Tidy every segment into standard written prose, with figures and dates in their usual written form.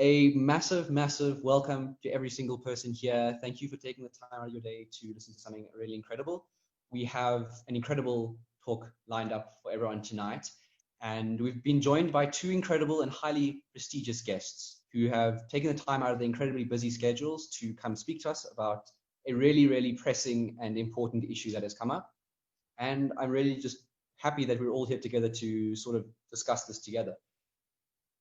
A massive, massive welcome to every single person here. Thank you for taking the time out of your day to listen to something really incredible. We have an incredible talk lined up for everyone tonight, and we've been joined by two incredible and highly prestigious guests who have taken the time out of their incredibly busy schedules to come speak to us about a really, really pressing and important issue that has come up. And I'm really just happy that we're all here together to sort of discuss this together.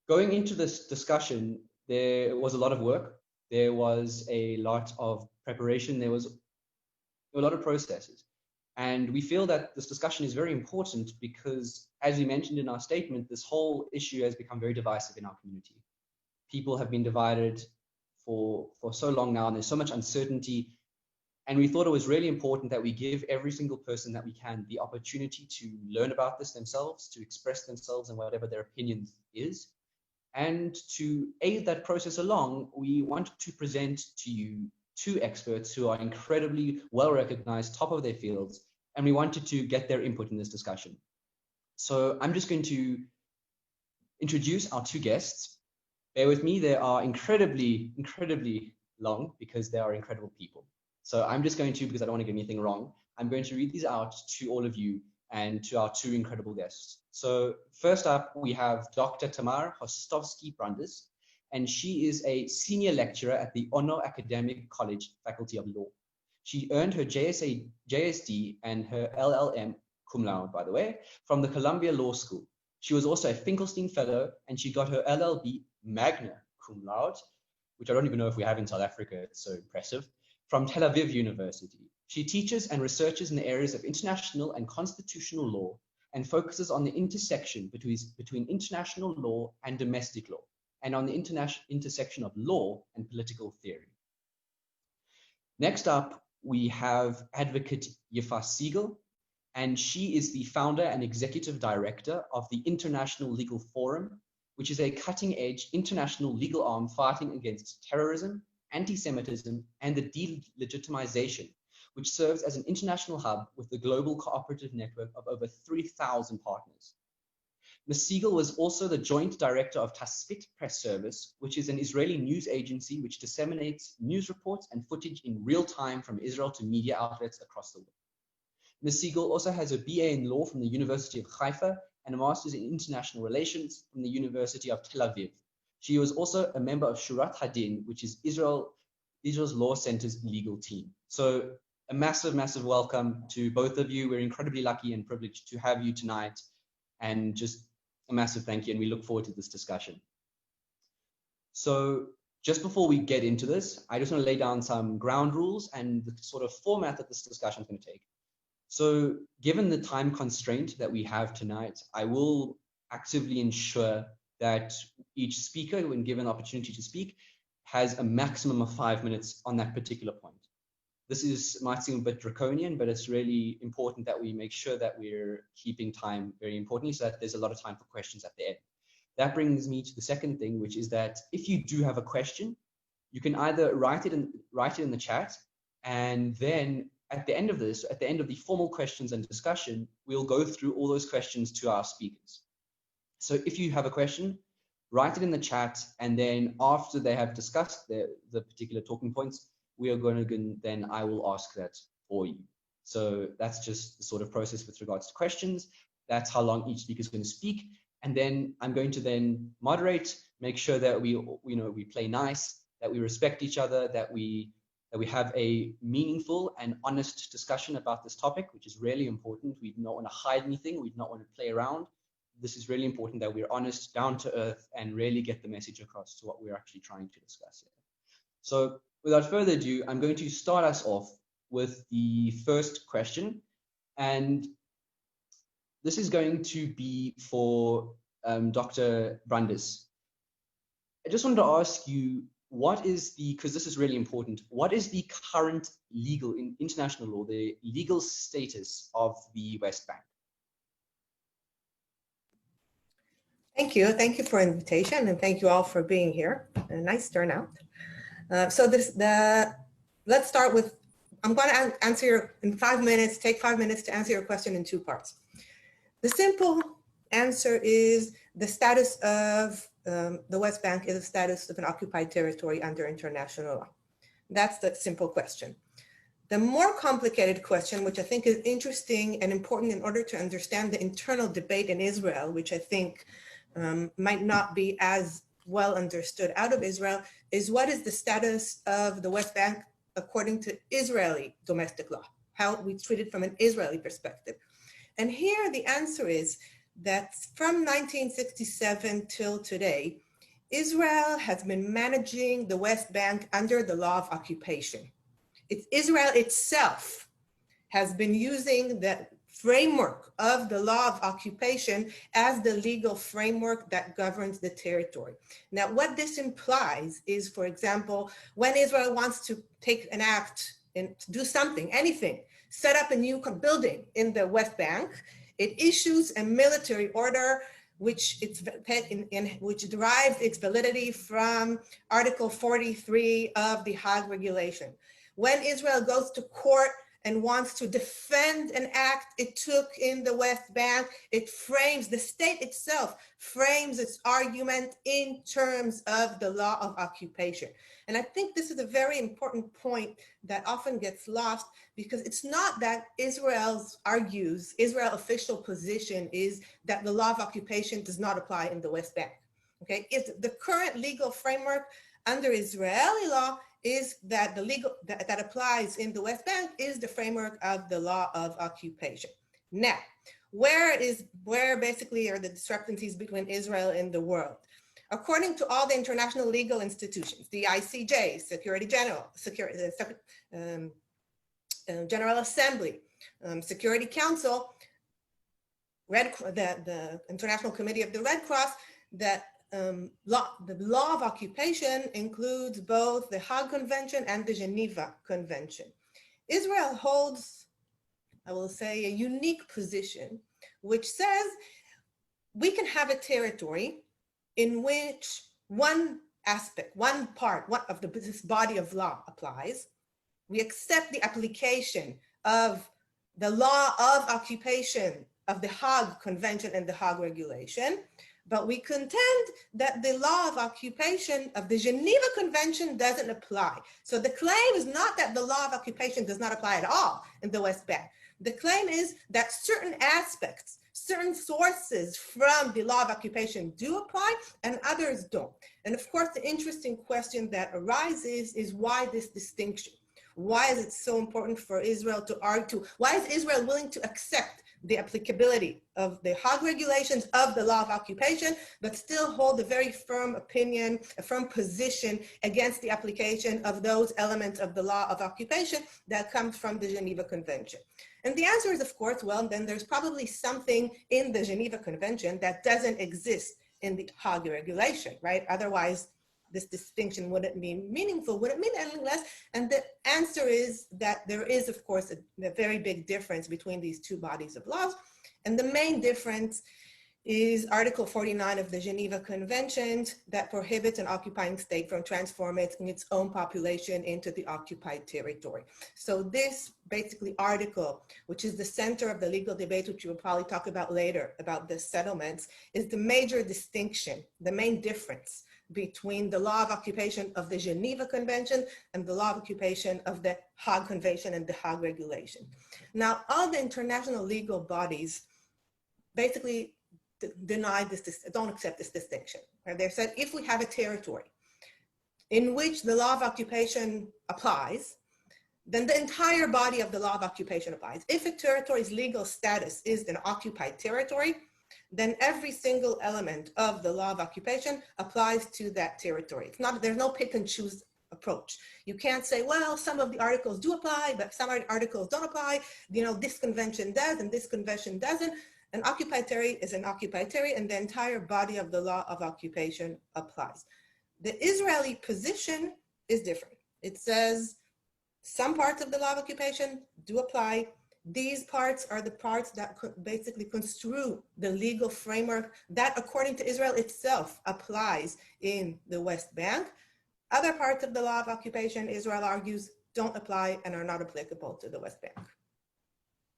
Going into this discussion, there was a lot of work. There was a lot of preparation. There was a lot of processes. And we feel that this discussion is very important because, as we mentioned in our statement, this whole issue has become very divisive in our community. People have been divided for so long now, and there's so much uncertainty. And we thought it was really important that we give every single person that we can the opportunity to learn about this themselves, to express themselves and whatever their opinion is. And to aid that process along, we want to present to you two experts who are incredibly well-recognized, top of their fields, and we wanted to get their input in this discussion. So I'm just going to introduce our two guests. Bear with me, they are incredibly, incredibly long because they are incredible people. So I'm just going to, because I don't want to get anything wrong, I'm going to read these out to all of you and to our two incredible guests. So first up, we have Dr. Tamar Hostovky Brandes, and she is a senior lecturer at the Ono Academic College Faculty of Law. She earned her JSD and her LLM, cum laude, by the way, from the Columbia Law School. She was also a Finkelstein Fellow, and she got her LLB magna cum laude, which I don't even know if we have in South Africa, it's so impressive, from Tel Aviv University. She teaches and researches in the areas of international and constitutional law and focuses on the intersection between international law and domestic law, and on the intersection of law and political theory. Next up, we have Advocate Yifa Segal, and she is the founder and executive director of the International Legal Forum, which is a cutting-edge international legal arm fighting against terrorism, anti-Semitism, and the delegitimization, which serves as an international hub with the global cooperative network of over 3,000 partners. Ms. Segal was also the joint director of Taspit Press Service, which is an Israeli news agency which disseminates news reports and footage in real time from Israel to media outlets across the world. Ms. Segal also has a BA in law from the University of Haifa and a master's in international relations from the University of Tel Aviv. She was also a member of Shurat Hadin, which is Israel's Law Center's legal team. So a massive, massive welcome to both of you. We're incredibly lucky and privileged to have you tonight, and just a massive thank you, and we look forward to this discussion. So just before we get into this, I just want to lay down some ground rules and the sort of format that this discussion is going to take. So given the time constraint that we have tonight, I will actively ensure that each speaker, when given the opportunity to speak, has a maximum of 5 minutes on that particular point. This might seem a bit draconian, but it's really important that we make sure that we're keeping time very importantly, so that there's a lot of time for questions at the end. That brings me to the second thing, which is that if you do have a question, you can either write it in the chat, and then at the end of this, at the end of the formal questions and discussion, we'll go through all those questions to our speakers. So if you have a question, write it in the chat, and then after they have discussed the particular talking points, we are going to, then I will ask that for you. So that's just the sort of process with regards to questions. That's how long each speaker is going to speak. And then I'm going to then moderate, make sure that we play nice, that we respect each other, that we have a meaningful and honest discussion about this topic, which is really important. We do not want to hide anything. We do not want to play around. This is really important that we're honest, down to earth, and really get the message across to what we're actually trying to discuss here. So without further ado, I'm going to start us off with the first question. And this is going to be for Dr. Brandes. I just wanted to ask you, what is the, because this is really important, what is the current legal, in international law, the legal status of the West Bank? Thank you. Thank you for the invitation, and thank you all for being here. A nice turnout. So let's start with, I'm going to answer your, in 5 minutes, take 5 minutes to answer your question in 2 parts. The simple answer is the status of the West Bank is the status of an occupied territory under international law? That's the simple question. The more complicated question, which I think is interesting and important in order to understand the internal debate in Israel, which I think might not be as well understood out of Israel, is what is the status of the West Bank according to Israeli domestic law, how we treat it from an Israeli perspective. And here the answer is that from 1967 till today, Israel has been managing the West Bank under the law of occupation. Israel itself has been using the framework of the law of occupation as the legal framework that governs the territory. Now, what this implies is, for example, when Israel wants to take an act and do something, anything, set up a new building in the West Bank, it issues a military order which derives its validity from Article 43 of the Hague Regulation. When Israel goes to court and wants to defend an act it took in the West Bank, the state itself frames its argument in terms of the law of occupation. And I think this is a very important point that often gets lost, because it's not that Israel official position is that the law of occupation does not apply in the West Bank. Okay, it's the current legal framework under Israeli law is that that applies in the West Bank is the framework of the law of occupation. Now, where basically are the discrepancies between Israel and the world? According to all the international legal institutions, the ICJ, General Assembly, Security Council, the International Committee of the Red Cross, that the law of occupation includes both the Hague Convention and the Geneva Convention. Israel holds, I will say, a unique position, which says we can have a territory in which one part of this body of law applies. We accept the application of the law of occupation of the Hague Convention and the Hague Regulation, but we contend that the law of occupation of the Geneva Convention doesn't apply. So the claim is not that the law of occupation does not apply at all in the West Bank. The claim is that certain aspects, certain sources from the law of occupation do apply and others don't. And of course, the interesting question that arises is why this distinction? Why is it so important for Israel to argue? Why is Israel willing to accept the applicability of the Hague regulations of the law of occupation, but still hold a very firm opinion, a firm position against the application of those elements of the law of occupation that comes from the Geneva Convention? And the answer is, of course, well, then there's probably something in the Geneva Convention that doesn't exist in the Hague regulation, right? Otherwise, this distinction wouldn't be meaningful, wouldn't mean anything less. And the answer is that there is, of course, a very big difference between these two bodies of laws. And the main difference is Article 49 of the Geneva Convention that prohibits an occupying state from transforming its own population into the occupied territory. So this basically article, which is the center of the legal debate, which we'll probably talk about later, about the settlements, is the major distinction, the main difference between the law of occupation of the Geneva Convention and the law of occupation of the Hague Convention and the Hague Regulation. Now, all the international legal bodies basically deny this, don't accept this distinction. Right? They've said if we have a territory in which the law of occupation applies, then the entire body of the law of occupation applies. If a territory's legal status is an occupied territory, then every single element of the law of occupation applies to that territory. It's not, there's no pick and choose approach. You can't say, well, some of the articles do apply, but some articles don't apply. You know, this convention does and this convention doesn't. An occupied territory is an occupied territory, and the entire body of the law of occupation applies. The Israeli position is different. It says some parts of the law of occupation do apply. These parts are the parts that basically construe the legal framework that, according to Israel itself, applies in the West Bank. Other parts of the law of occupation, Israel argues, don't apply and are not applicable to the West Bank.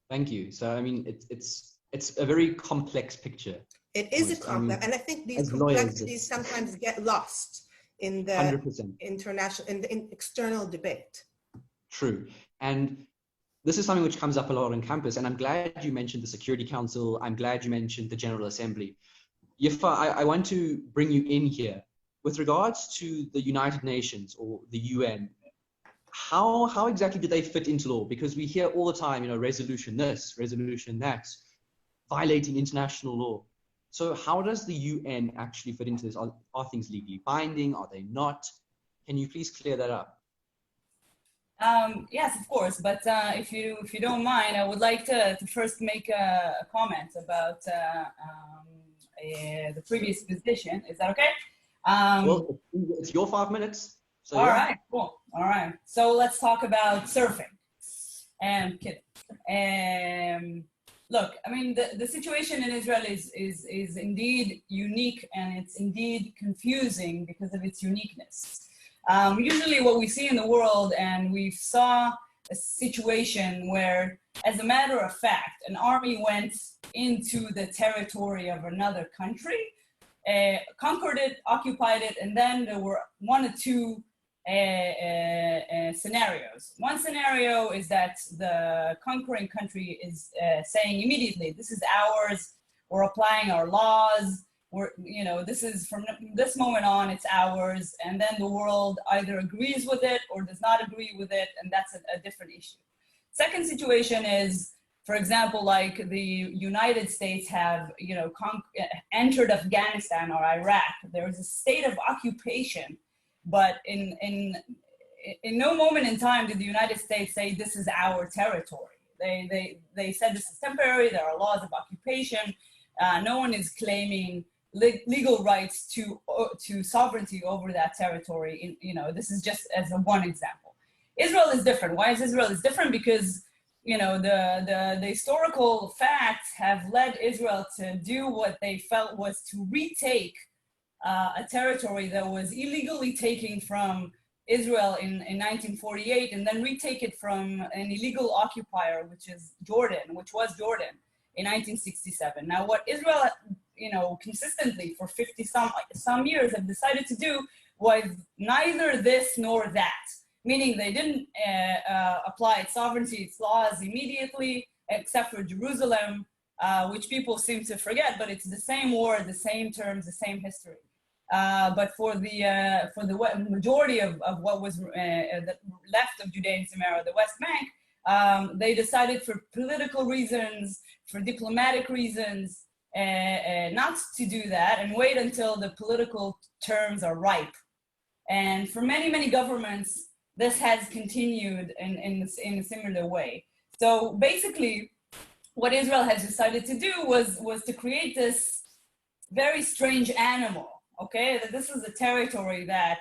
Thank you. So, I mean, it's a very complex picture It is a complex, and I think these complexities sometimes get lost in the 100%. international, in external debate. True. And this is something which comes up a lot on campus, and I'm glad you mentioned the Security Council. I'm glad you mentioned the General Assembly. Yifa, I want to bring you in here. With regards to the United Nations or the UN, how exactly do they fit into law? Because we hear all the time, resolution this, resolution that, violating international law. So how does the UN actually fit into this? Are things legally binding? Are they not? Can you please clear that up? Yes, of course. But if you don't mind, I would like to first make a comment about the previous position. Is that okay? Well, it's your 5 minutes. So all right, cool. All right. So let's talk about surfing. And kidding. Look, I mean, the situation in Israel is indeed unique, and it's indeed confusing because of its uniqueness. Usually what we see in the world, and we saw a situation where, as a matter of fact, an army went into the territory of another country, conquered it, occupied it, and then there were one or two scenarios. One scenario is that the conquering country is saying immediately, this is ours, we're applying our laws, this is from this moment on, it's ours, and then the world either agrees with it or does not agree with it, and that's a different issue. Second situation is, for example, like the United States have, entered Afghanistan or Iraq. There is a state of occupation, but in no moment in time did the United States say this is our territory. They said this is temporary. There are laws of occupation. No one is claiming legal rights to sovereignty over that territory. This is just as one example. Israel is different. Why is Israel different? Because the historical facts have led Israel to do what they felt was to retake a territory that was illegally taken from Israel in 1948, and then retake it from an illegal occupier, which was Jordan in 1967. Now, what Israel, consistently for 50 some years have decided to do was neither this nor that, meaning they didn't apply its sovereignty, its laws immediately, except for Jerusalem, which people seem to forget, but it's the same war, the same terms, the same history. But for the majority of what was the left of Judea and Samaria, the West Bank, they decided for political reasons, for diplomatic reasons, not to do that and wait until the political terms are ripe. And for many, many governments, this has continued in a similar way. So basically, what Israel has decided to do was to create this very strange animal. Okay, that this is a territory that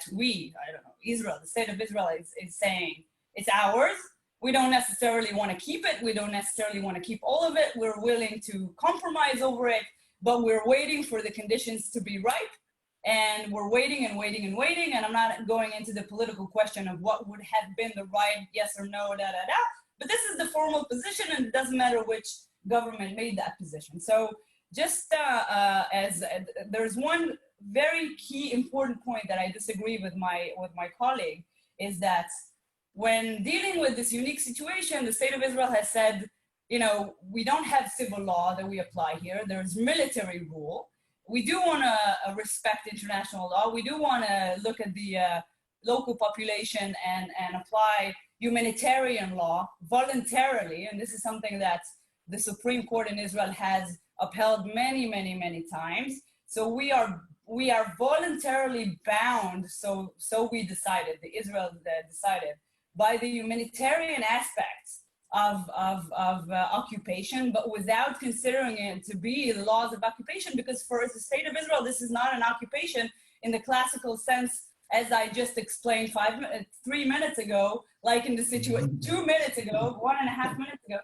Israel, the state of Israel is saying it's ours. We don't necessarily want to keep it. We don't necessarily want to keep all of it. We're willing to compromise over it, but we're waiting for the conditions to be ripe. And we're waiting and waiting and waiting. And I'm not going into the political question of what would have been the right yes or no, but this is the formal position, and it doesn't matter which government made that position. So just as there's one very key important point that I disagree with my colleague, is that when dealing with this unique situation, the state of Israel has said, we don't have civil law that we apply here. There's military rule. We do want to respect international law. We do want to look at the local population and apply humanitarian law voluntarily. And this is something that the Supreme Court in Israel has upheld many, many, many times. So we are voluntarily bound, so we decided, the Israel decided, by the humanitarian aspects of occupation, but without considering it to be the laws of occupation, because for the state of Israel, this is not an occupation in the classical sense, as I just explained 3 minutes ago, like in the situation 2 minutes ago, 1.5 minutes ago,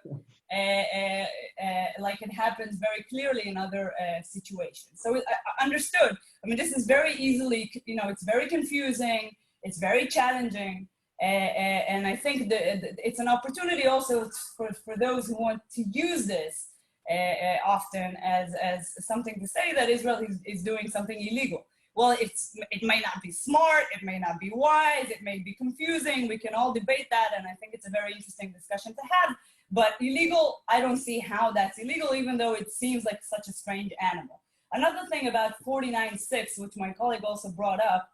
like it happens very clearly in other situations. So understood. I mean, this is very easily, it's very confusing, it's very challenging, and I think that it's an opportunity also for those who want to use this often as something to say that Israel is doing something illegal. Well, it may not be smart, it may not be wise, it may be confusing. We can all debate that, and I think it's a very interesting discussion to have. But illegal, I don't see how that's illegal, even though it seems like such a strange animal. Another thing about 49.6, which my colleague also brought up,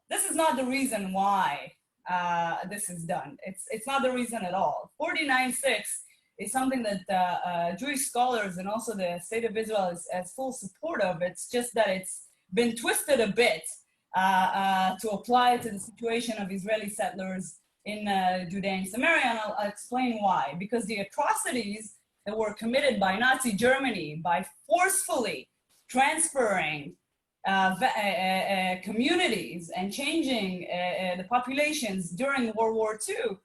this is not the reason why this is done. It's not the reason at all. 49.6 is something that Jewish scholars and also the state of Israel has full support of. It's just that it's been twisted a bit to apply to the situation of Israeli settlers in Judea and Samaria, and I'll explain why. Because the atrocities that were committed by Nazi Germany by forcefully transferring communities and changing the populations during World War II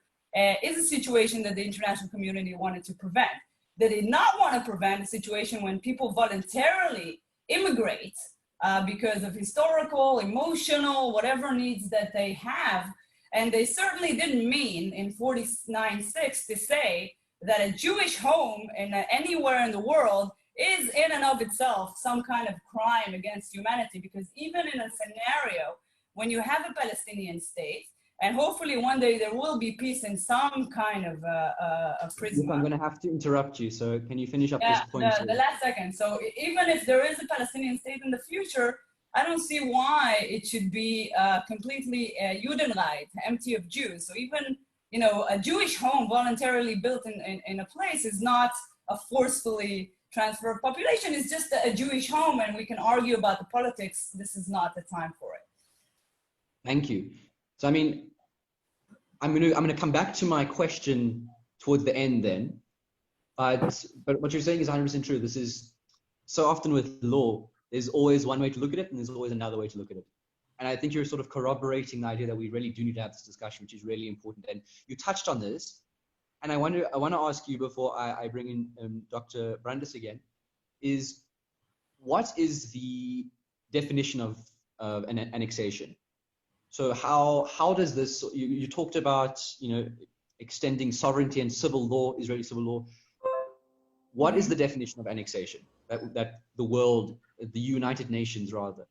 is a situation that the international community wanted to prevent. They did not want to prevent a situation when people voluntarily immigrate because of historical, emotional, whatever needs that they have. And they certainly didn't mean in 49.6 to say that a Jewish home anywhere in the world is in and of itself some kind of crime against humanity, because even in a scenario when you have a Palestinian state, and hopefully one day there will be peace in some kind of a prison. I'm going to have to interrupt you, so can you finish up this point? The last second. So even if there is a Palestinian state in the future, I don't see why it should be completely Judenreich, empty of Jews. So even, you know, a Jewish home voluntarily built in a place is not a forcefully transferred population. It's just a Jewish home, and we can argue about the politics. This is not the time for it. Thank you. So, I mean, I'm going to come back to my question towards the end then, but what you're saying is 100% true. This is so often with law, there's always one way to look at it, and there's always another way to look at it. And I think you're sort of corroborating the idea that we really do need to have this discussion, which is really important. And you touched on this, and I want to ask you before I bring in Dr. Brandes again, is what is the definition of an annexation? So how does this, you talked about, you know, extending sovereignty and civil law, Israeli civil law. What is the definition of annexation that the world, the United Nations rather,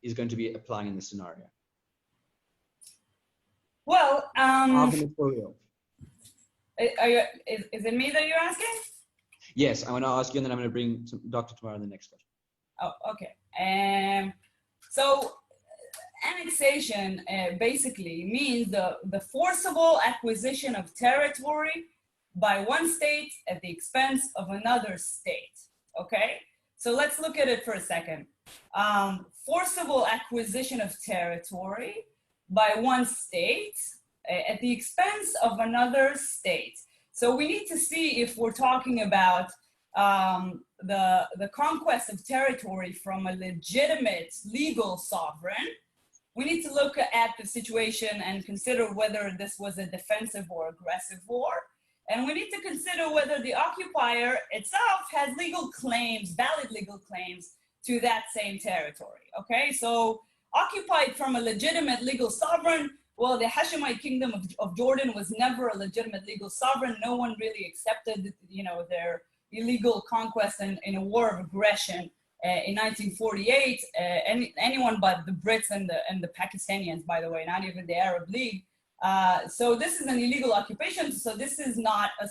is going to be applying in this scenario? Well, is it me that you're asking? Yes, I want to ask you, and then I'm going to bring Dr. Tamara in the next question. Oh, okay. So annexation basically means the forcible acquisition of territory by one state at the expense of another state, okay? So let's look at it for a second. Forcible acquisition of territory by one state at the expense of another state. So we need to see if we're talking about the conquest of territory from a legitimate legal sovereign. We need to look at the situation and consider whether this was a defensive or aggressive war. And we need to consider whether the occupier itself has legal claims, valid legal claims to that same territory, okay? So occupied from a legitimate legal sovereign, well, the Hashemite kingdom of Jordan was never a legitimate legal sovereign. No one really accepted, you know, their illegal conquest in a war of aggression in 1948. Anyone but the Brits and the Pakistanians, by the way, not even the Arab League. So this is an illegal occupation. So this is not a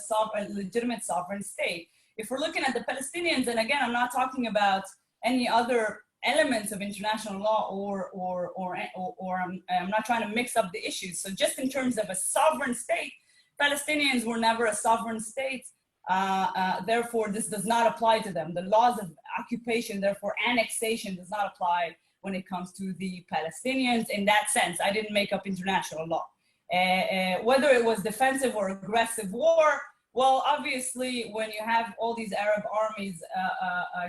legitimate sovereign state. If we're looking at the Palestinians, and again, I'm not talking about any other elements of international law or I'm not trying to mix up the issues. So just in terms of a sovereign state, Palestinians were never a sovereign state. Therefore, this does not apply to them. The laws of occupation, therefore annexation, does not apply when it comes to the Palestinians in that sense. I didn't make up international law. Whether it was defensive or aggressive war, well, obviously, when you have all these Arab armies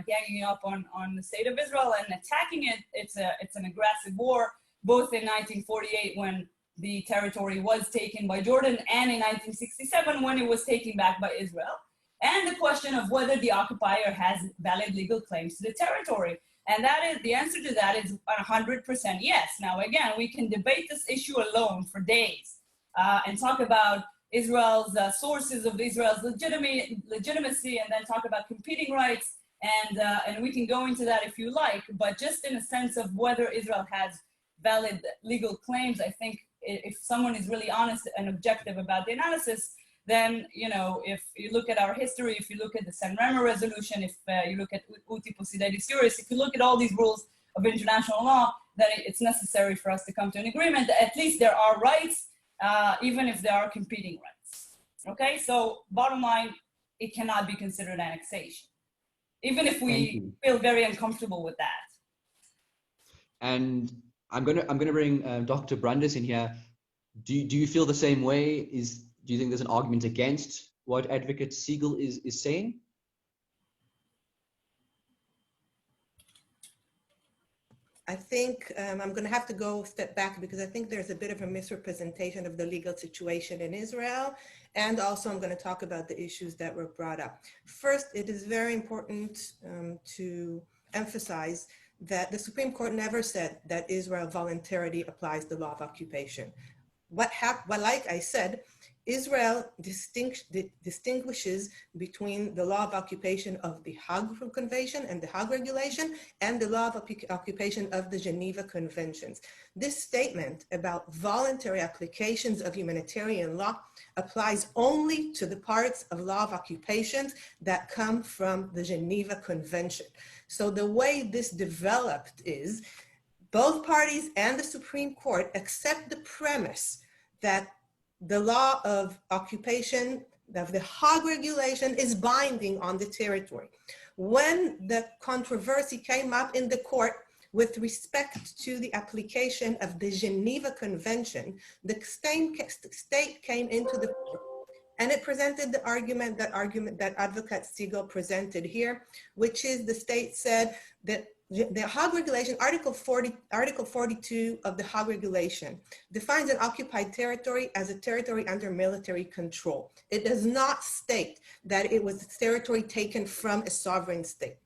ganging up on the state of Israel and attacking it, it's an aggressive war, both in 1948 when the territory was taken by Jordan and in 1967 when it was taken back by Israel. And the question of whether the occupier has valid legal claims to the territory. And that is, the answer to that is 100% yes. Now, again, we can debate this issue alone for days and talk about Israel's sources of Israel's legitimacy, and then talk about competing rights. And we can go into that if you like, but just in a sense of whether Israel has valid legal claims, I think if someone is really honest and objective about the analysis, then, you know, if you look at our history, if you look at the San Remo resolution, if you look at Uti Posididis Juris, if you look at all these rules of international law, then it's necessary for us to come to an agreement that at least there are rights, even if there are competing rights. Okay, so bottom line, it cannot be considered annexation, even if we feel very uncomfortable with that. And I'm gonna bring Dr. Brandes in here. Do you feel the same way? Do you think there's an argument against what Advocate Segal is saying? I think I'm going to have to go a step back because I think there's a bit of a misrepresentation of the legal situation in Israel. And also I'm going to talk about the issues that were brought up. First, it is very important to emphasize that the Supreme Court never said that Israel voluntarily applies the law of occupation. Well, like I said, Israel distinguishes between the law of occupation of the Hague Convention and the Hague Regulation and the law of occupation of the Geneva Conventions. This statement about voluntary applications of humanitarian law applies only to the parts of law of occupations that come from the Geneva Convention. So the way this developed is both parties and the Supreme Court accept the premise that the law of occupation of the Hague Regulation is binding on the territory. When the controversy came up in the court with respect to the application of the Geneva Convention, the state came into the court and it presented the argument that Advocate Segal presented here, which is the state said that the Hague Regulation, Article 42 of the Hague Regulation defines an occupied territory as a territory under military control. It does not state that it was territory taken from a sovereign state.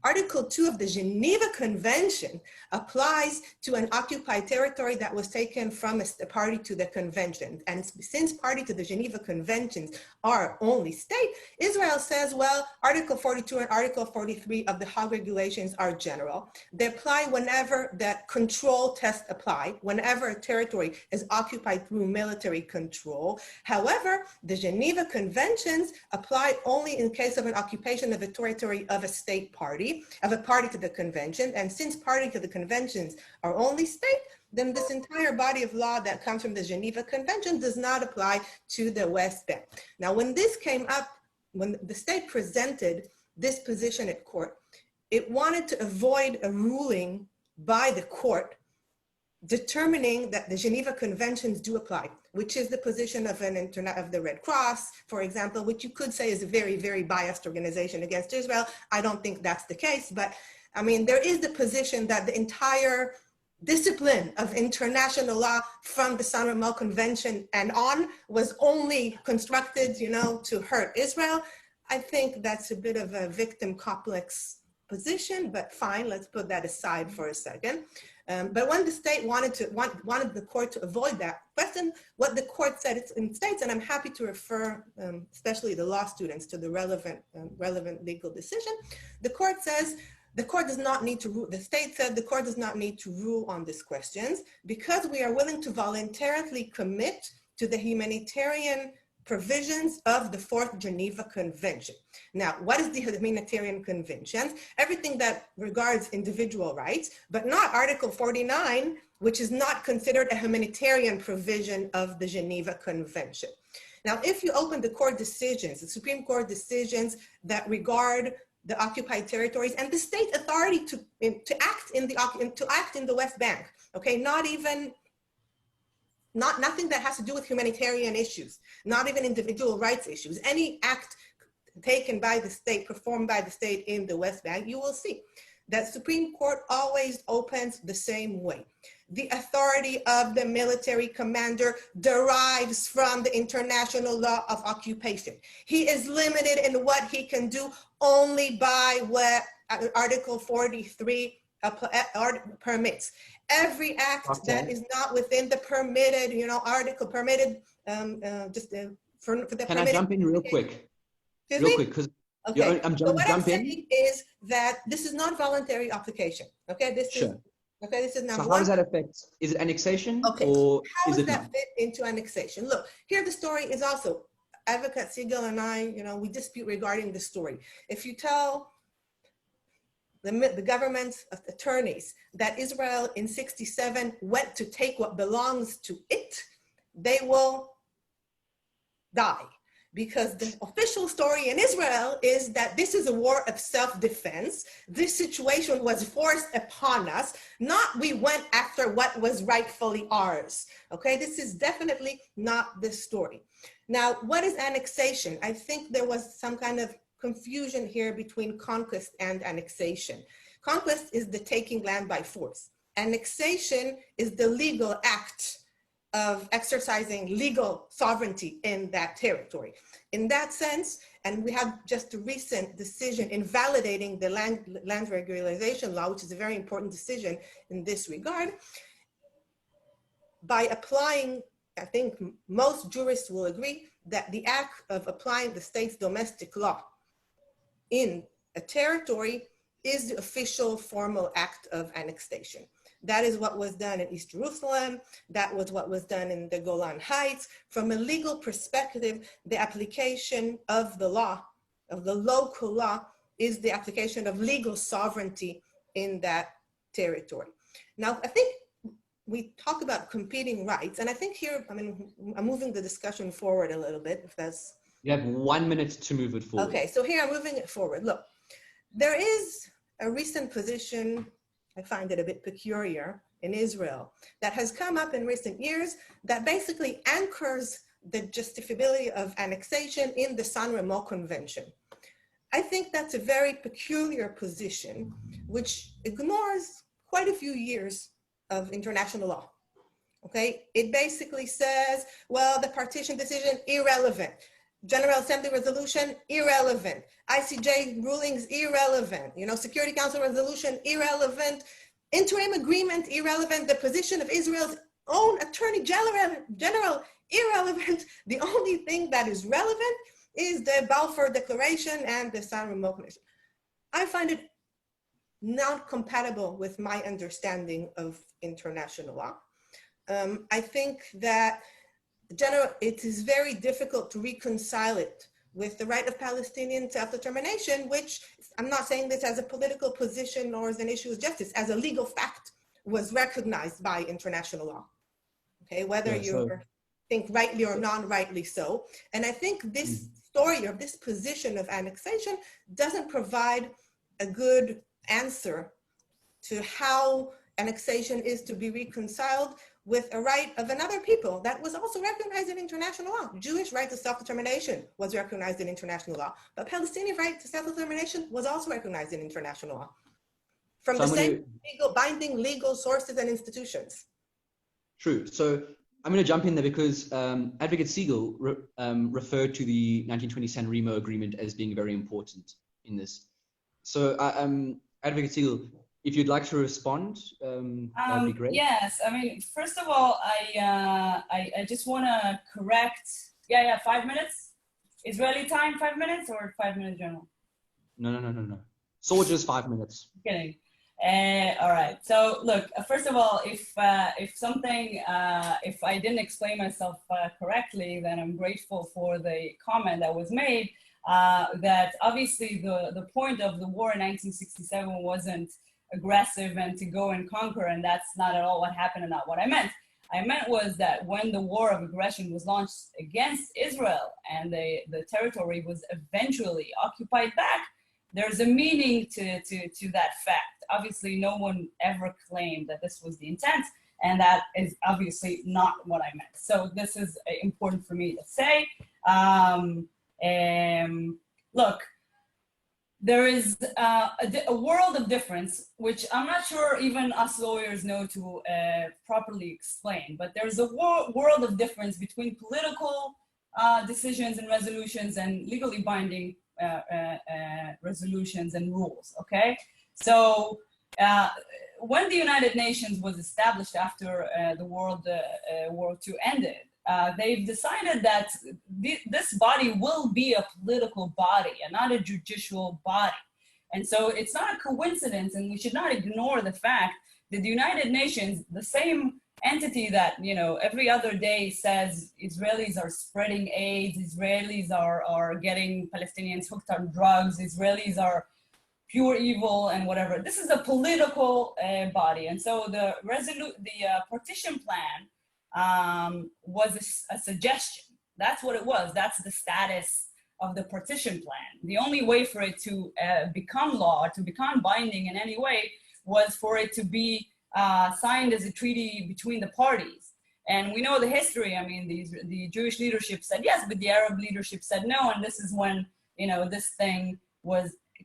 Article 2 of the Geneva Convention applies to an occupied territory that was taken from a party to the convention. And since party to the Geneva Conventions are only state, Israel says, well, Article 42 and Article 43 of the Hague Regulations are general. They apply whenever that control test apply, whenever a territory is occupied through military control. However, the Geneva Conventions apply only in case of an occupation of a territory of a state party, of a party to the convention. And since party to the conventions are only state, then this entire body of law that comes from the Geneva Convention does not apply to the West Bank. Now, when this came up, when the state presented this position at court, it wanted to avoid a ruling by the court determining that the Geneva Conventions do apply, which is the position of of the Red Cross, for example, which you could say is a very, very biased organization against Israel. I don't think that's the case, but I mean, there is the position that the entire discipline of international law from the San Remo Convention and on was only constructed, you know, to hurt Israel. I think that's a bit of a victim complex position, but fine, let's put that aside for a second. But when the state wanted the court to avoid that question, what the court said in states, and I'm happy to refer, especially the law students, to the relevant legal decision. The court says the court does not need to rule. The state said the court does not need to rule on these questions because we are willing to voluntarily commit to the humanitarian provisions of the Fourth Geneva Convention. Now, what is the humanitarian convention? Everything that regards individual rights, but not Article 49, which is not considered a humanitarian provision of the Geneva Convention. Now, if you open the court decisions, the Supreme Court decisions that regard the occupied territories and the state authority to act in the West Bank, okay, nothing that has to do with humanitarian issues, not even individual rights issues. Any act taken by the state, performed by the state in the West Bank, you will see that Supreme Court always opens the same way. The authority of the military commander derives from the international law of occupation. He is limited in what he can do only by what Article 43 permits. Every act that is not within the permitted, article permitted, for the Can I jump in real quick? Real quick, because okay. so what I'm saying is that this is not voluntary application. Okay, this is okay. This is number so one. how does that affect? Is it annexation? Okay. Or how is does it that not? fit into annexation? Look, here the story is also Advocate Segal and I. We dispute regarding the story. If you tell the government's attorneys that Israel in '67 went to take what belongs to it, they will die. Because the official story in Israel is that this is a war of self-defense. This situation was forced upon us, not we went after what was rightfully ours. Okay, this is definitely not the story. Now, what is annexation? I think there was some kind of confusion here between conquest and annexation. Conquest is the taking land by force. Annexation is the legal act of exercising legal sovereignty in that territory. In that sense, and we have just a recent decision invalidating the land regularization law, which is a very important decision in this regard, by applying, I think most jurists will agree that the act of applying the state's domestic law in a territory is the official formal act of annexation. That is what was done in East Jerusalem. That was what was done in the Golan Heights. From a legal perspective, the application of the law, of the local law, is the application of legal sovereignty in that territory. Now, I think we talk about competing rights, and I think here, I'm moving the discussion forward a little bit, if that's... You have 1 minute to move it forward. Okay, so here I'm moving it forward. Look, there is a recent position, I find it a bit peculiar, in Israel that has come up in recent years that basically anchors the justifiability of annexation in the San Remo Convention. I think that's a very peculiar position which ignores quite a few years of international law. Okay, it basically says, well, the partition decision, irrelevant. General Assembly resolution, irrelevant. ICJ rulings, irrelevant. Security Council resolution, irrelevant. Interim agreement, irrelevant. The position of Israel's own Attorney General, irrelevant. The only thing that is relevant is the Balfour Declaration and the San Remo Convention. I find it not compatible with my understanding of international law. I think that it is very difficult to reconcile it with the right of Palestinian self-determination, which I'm not saying this as a political position or as an issue of justice, as a legal fact was recognized by international law. Okay, whether you think rightly or non-rightly so. And I think this story or this position of annexation doesn't provide a good answer to how annexation is to be reconciled with a right of another people that was also recognized in international law. Jewish right to self-determination was recognized in international law, but Palestinian right to self-determination was also recognized in international law from the same binding legal sources and institutions. True. So I'm going to jump in there because Advocate Segal referred to the 1920 San Remo Agreement as being very important in this. So Advocate Segal, if you'd like to respond, that would be great. Yes, first of all, I just want to correct. Yeah, 5 minutes. Israeli time, 5 minutes, or 5 minutes general? No. SAUJS 5 minutes. Kidding. All right. So look, first of all, if I didn't explain myself correctly, then I'm grateful for the comment that was made. That obviously the point of the war in 1967 wasn't aggressive and to go and conquer, and that's not at all what happened and not what I meant. I meant was that when the war of aggression was launched against Israel and the territory was eventually occupied back, there's a meaning to that fact. Obviously, no one ever claimed that this was the intent, and that is obviously not what I meant. So this is important for me to say. Look, there is a world of difference, which I'm not sure even us lawyers know to properly explain, but there's a world of difference between political decisions and resolutions and legally binding resolutions and rules, okay? So when the United Nations was established after the World War II ended, they've decided that this body will be a political body and not a judicial body. And so it's not a coincidence, and we should not ignore the fact that the United Nations, the same entity that, every other day says Israelis are spreading AIDS, Israelis are getting Palestinians hooked on drugs, Israelis are pure evil and whatever. This is a political body. And so the partition plan was a suggestion. That's what it was. That's the status of the partition plan. The only way for it to become law, to become binding in any way, was for it to be signed as a treaty between the parties. And we know the history. I mean, the Jewish leadership said yes, but the Arab leadership said no. And this is when, this thing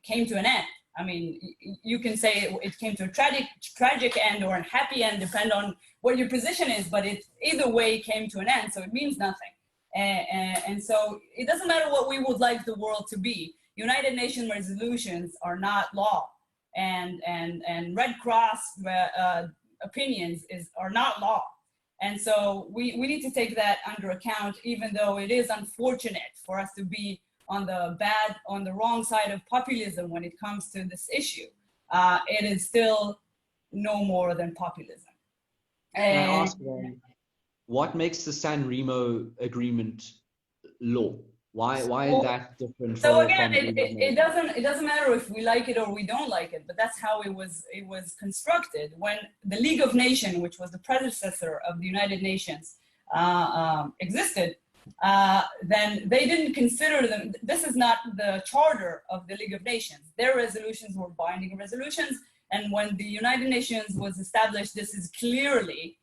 came to an end. I mean, you can say it came to a tragic end or a happy end, depend on what your position is, but it either way came to an end, so it means nothing. And so it doesn't matter what we would like the world to be. United Nations resolutions are not law, and Red Cross opinions are not law. And so we need to take that under account, even though it is unfortunate for us to be on the wrong side of populism when it comes to this issue. It is still no more than populism. Can I ask, what makes the San Remo agreement law? Why is that different? So again, it doesn't matter if we like it or we don't like it, but that's how it was constructed. When the League of Nations, which was the predecessor of the United Nations, existed, then they didn't consider them. This is not the charter of the League of Nations. Their resolutions were binding resolutions, and when the United Nations was established, this is clearly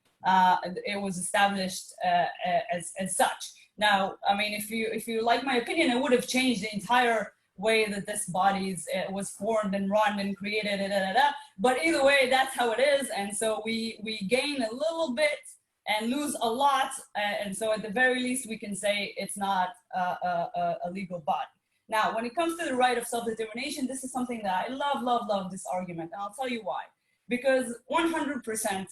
it was established as such. Now, I mean, if you like my opinion, it would have changed the entire way that this body was formed and run and created. But either way, that's how it is, and so we gain a little bit and lose a lot, and so at the very least, we can say it's not a legal body. Now, when it comes to the right of self-determination, this is something that I love this argument, and I'll tell you why. Because 100%,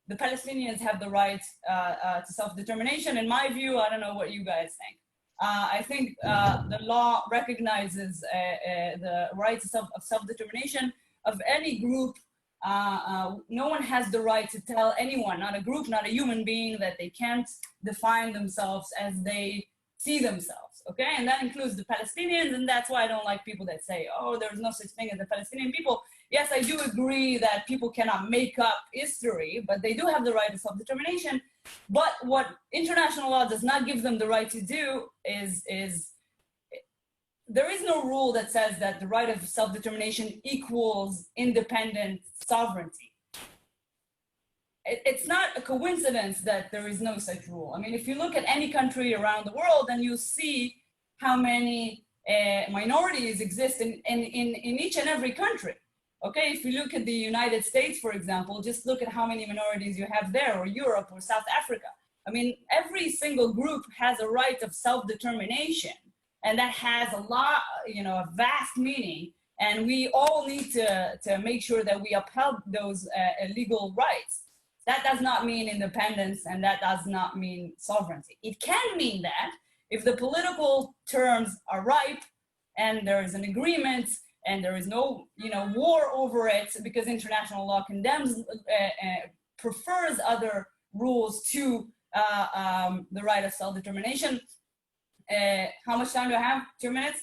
the Palestinians have the right to self-determination. In my view, I don't know what you guys think. I think the law recognizes the right of self-determination of any group. No one has the right to tell anyone, not a group, not a human being, that they can't define themselves as they see themselves, okay? And that includes the Palestinians, and that's why I don't like people that say, oh, there's no such thing as the Palestinian people. Yes, I do agree that people cannot make up history, but they do have the right to self-determination. But what international law does not give them the right to do is there is no rule that says that the right of self-determination equals independent sovereignty. It's not a coincidence that there is no such rule. I mean, if you look at any country around the world, then you see how many minorities exist in each and every country. Okay, if you look at the United States, for example, just look at how many minorities you have there, or Europe or South Africa. I mean, every single group has a right of self-determination, and that has a lot, a vast meaning. And we all need to make sure that we upheld those legal rights. That does not mean independence, and that does not mean sovereignty. It can mean that if the political terms are ripe and there is an agreement and there is no war over it, because international law condemns, prefers other rules to the right of self-determination. How much time do I have? 2 minutes?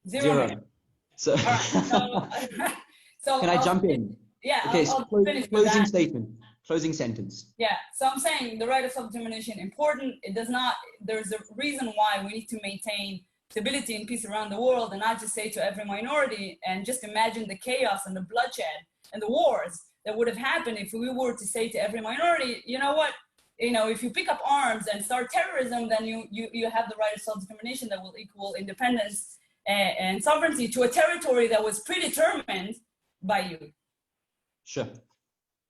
Zero minutes. So, right, so can I jump in? Yeah. Okay, I'll finish with closing that. statement, closing sentence. Yeah, so I'm saying the right of self-determination important. It does not, there's a reason why we need to maintain stability and peace around the world, and not just say to every minority, and just imagine the chaos and the bloodshed and the wars that would have happened if we were to say to every minority, you know what, if you pick up arms and start terrorism, then you have the right of self-determination that will equal independence and sovereignty to a territory that was predetermined by you. Sure.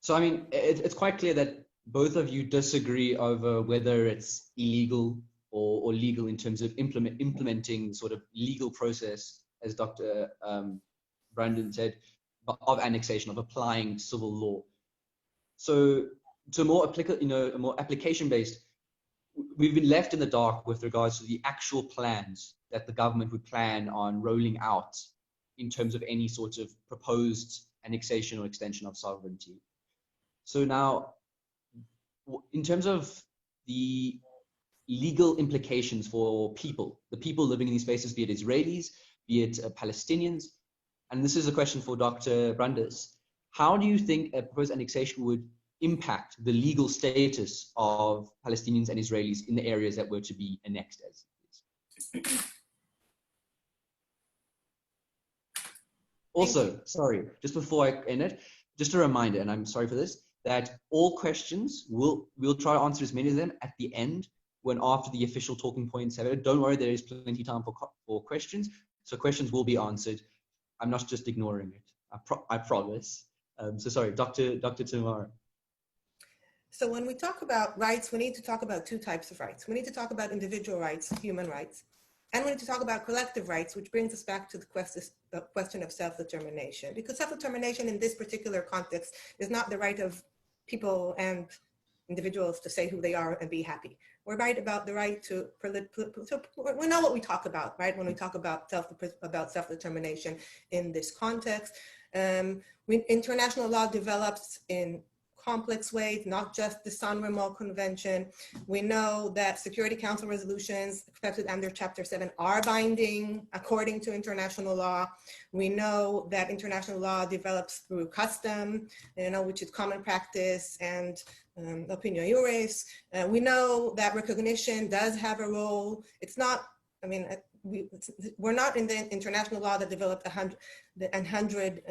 So, I mean, it's quite clear that both of you disagree over whether it's illegal or legal in terms of implementing sort of legal process, as Dr. Brandon said, of annexation, of applying civil law. So, to more applicable, a more application-based, we've been left in the dark with regards to the actual plans that the government would plan on rolling out in terms of any sort of proposed annexation or extension of sovereignty. So now, in terms of the legal implications for people, the people living in these spaces, be it Israelis, be it Palestinians, and this is a question for Dr. Brandes, how do you think a proposed annexation would impact the legal status of Palestinians and Israelis in the areas that were to be annexed as is? Also, sorry, just before I end it, just a reminder, and I'm sorry for this, that all questions, we'll try to answer as many of them at the end, when after the official talking points have it. Don't worry, there is plenty of time for questions, so questions will be answered. I'm not just ignoring it, I promise. So sorry, Dr. Tamara. So when we talk about rights, we need to talk about two types of rights. We need to talk about individual rights, human rights, and we need to talk about collective rights, which brings us back to the question of self-determination. Because self-determination in this particular context is not the right of people and individuals to say who they are and be happy. We're right about the right to, we know what we talk about, right? When we talk about self-determination in this context. International law develops in complex ways, not just the San Remo Convention. We know that Security Council resolutions accepted under Chapter 7 are binding according to international law. We know that international law develops through custom, which is common practice, and opinio juris. We know that recognition does have a role. It's not, we're not in the international law that developed 100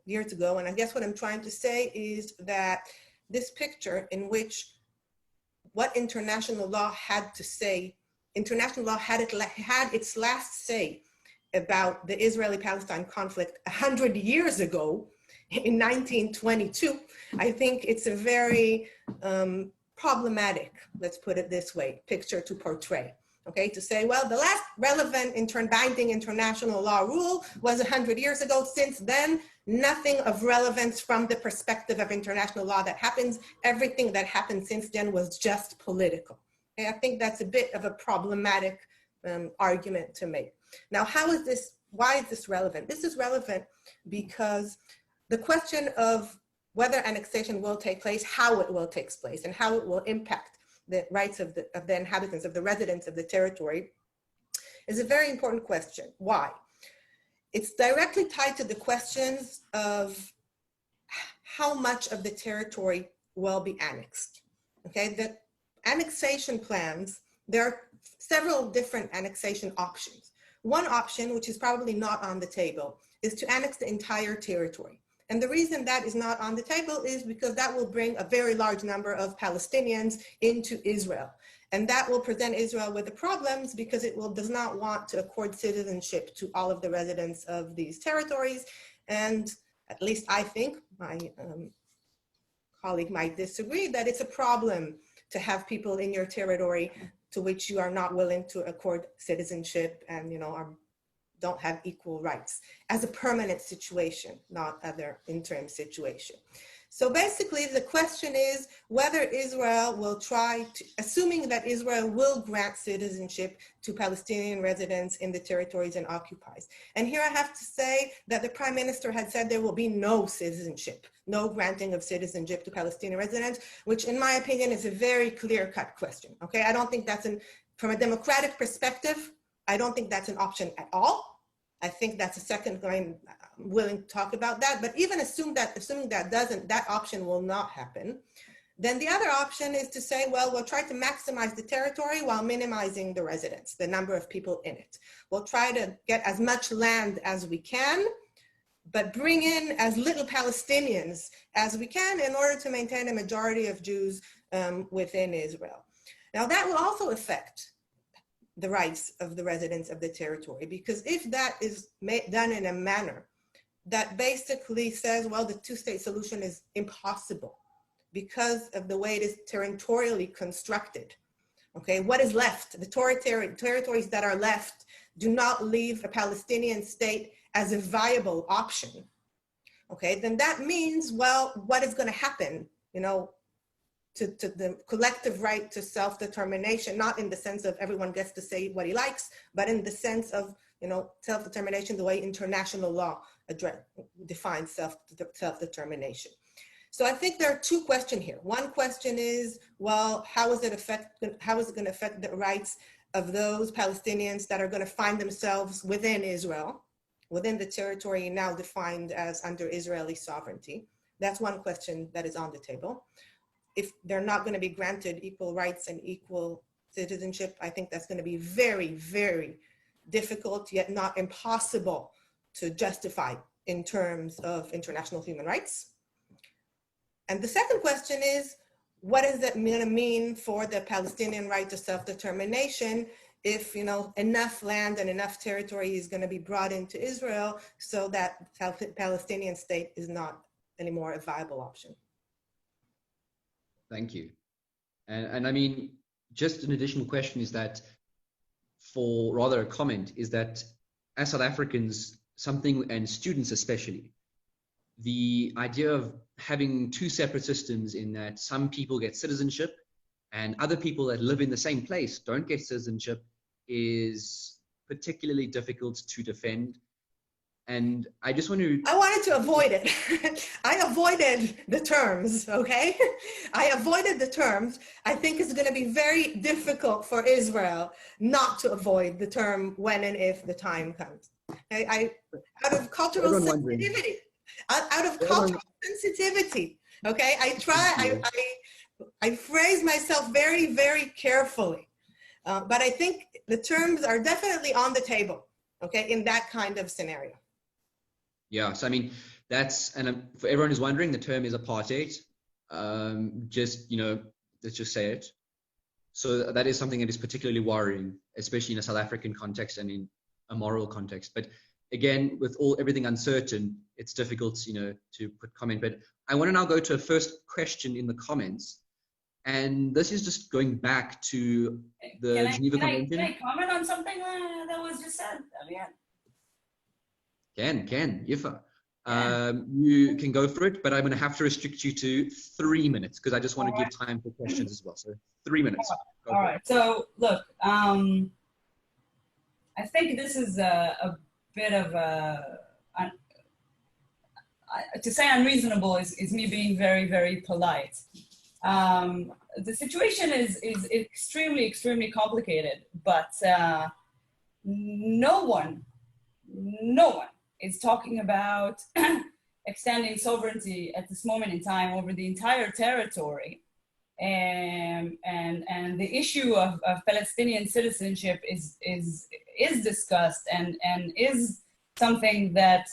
years ago. And I guess what I'm trying to say is that this picture in which what international law had to say, international law had its last say about the Israeli-Palestine conflict 100 years ago in 1922, I think it's a very problematic, let's put it this way, picture to portray. Okay, to say, well, the last relevant binding international law rule was 100 years ago. Since then, nothing of relevance from the perspective of international law that happens. Everything that happened since then was just political. Okay, I think that's a bit of a problematic argument to make. Now, why is this relevant? This is relevant because the question of whether annexation will take place, how it will take place, and how it will impact the rights of the inhabitants, of the residents of the territory, is a very important question. Why? It's directly tied to the questions of how much of the territory will be annexed. Okay, the annexation plans, there are several different annexation options. One option, which is probably not on the table, is to annex the entire territory. And the reason that is not on the table is because that will bring a very large number of Palestinians into Israel. And that will present Israel with the problems because it does not want to accord citizenship to all of the residents of these territories. And at least I think, my colleague might disagree, that it's a problem to have people in your territory to which you are not willing to accord citizenship and don't have equal rights as a permanent situation, not other interim situation. So basically the question is whether Israel will try to, assuming that Israel will grant citizenship to Palestinian residents in the territories it occupies. And here I have to say that the Prime Minister had said there will be no citizenship, no granting of citizenship to Palestinian residents, which in my opinion is a very clear-cut question, okay? I don't think that's from a democratic perspective, I don't think that's an option at all. I think that's a second line. I'm willing to talk about that, but even assuming that option will not happen, then the other option is to say, well, we'll try to maximize the territory while minimizing the residents, the number of people in it. We'll try to get as much land as we can, but bring in as little Palestinians as we can in order to maintain a majority of Jews within Israel. Now that will also affect the rights of the residents of the territory, because if that is done in a manner that basically says, well, the two-state solution is impossible because of the way it is territorially constructed, okay, what is left, the territories that are left do not leave a Palestinian state as a viable option, okay, then that means, well, what is going to happen, to the collective right to self-determination, not in the sense of everyone gets to say what he likes, but in the sense of, you know, self-determination, the way international law defines self-determination. So I think there are two questions here. One question is, well, how is it going to affect the rights of those Palestinians that are going to find themselves within Israel, within the territory now defined as under Israeli sovereignty? That's one question that is on the table. If they're not going to be granted equal rights and equal citizenship, I think that's going to be very, very difficult, yet not impossible to justify in terms of international human rights. And the second question is, what is that going to mean for the Palestinian right to self-determination if, you know, enough land and enough territory is going to be brought into Israel so that Palestinian state is not anymore a viable option? Thank you. And I mean, just an additional question is that, for rather a comment, is that as South Africans, something, and students especially, the idea of having two separate systems in that some people get citizenship and other people that live in the same place don't get citizenship is particularly difficult to defend. And I just want to... I wanted to avoid it. I avoided the terms, okay? I avoided the terms. I think it's going to be very difficult for Israel not to avoid the term when and if the time comes. Out of cultural sensitivity, okay? I phrase myself very, very carefully. But I think the terms are definitely on the table, okay, in that kind of scenario. Yeah, so I mean, that's, and for everyone who's wondering, the term is apartheid. Just, you know, let's just say it. So that is something that is particularly worrying, especially in a South African context and in a moral context. But again, with everything uncertain, it's difficult, you know, to put comment. But I want to now go to a first question in the comments. And this is just going back to the Geneva Convention. Can I comment on something that was just said? Can, Yifa. You can go for it, but I'm going to have to restrict you to 3 minutes because I just want to give time for questions as well. So 3 minutes. All right. So look, I think this is a bit of to say unreasonable is me being very, very polite. The situation is extremely, extremely complicated, but no one is talking about extending sovereignty at this moment in time over the entire territory. And the issue of Palestinian citizenship is discussed and is something that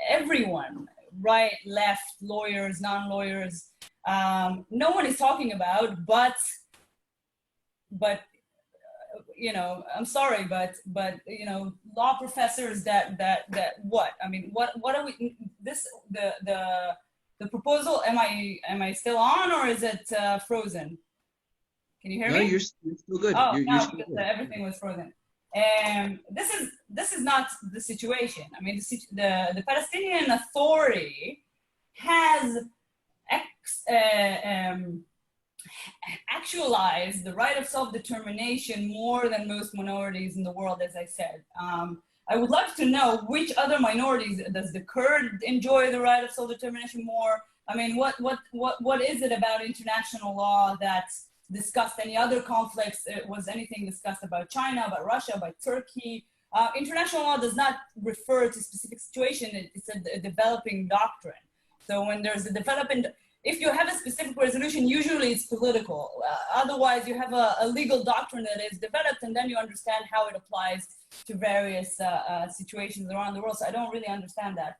everyone, right, left, lawyers, non-lawyers, no one is talking about, but you know, I'm sorry, but you know, law professors that what? I mean, what are we? The proposal? Am I still on, or is it frozen? Can you hear me? No, you're still good. Oh, you're no, still because good. everything was frozen. This is not the situation. I mean, the Palestinian Authority has actualize the right of self-determination more than most minorities in the world, as I said. I would love to know which other minorities does the Kurd enjoy the right of self-determination more? I mean, what is it about international law that's discussed any other conflicts? Was anything discussed about China, about Russia, about Turkey? International law does not refer to specific situation. It's a developing doctrine. So when there's a development, if you have a specific resolution, usually it's political. Otherwise, you have a legal doctrine that is developed, and then you understand how it applies to various situations around the world. So I don't really understand that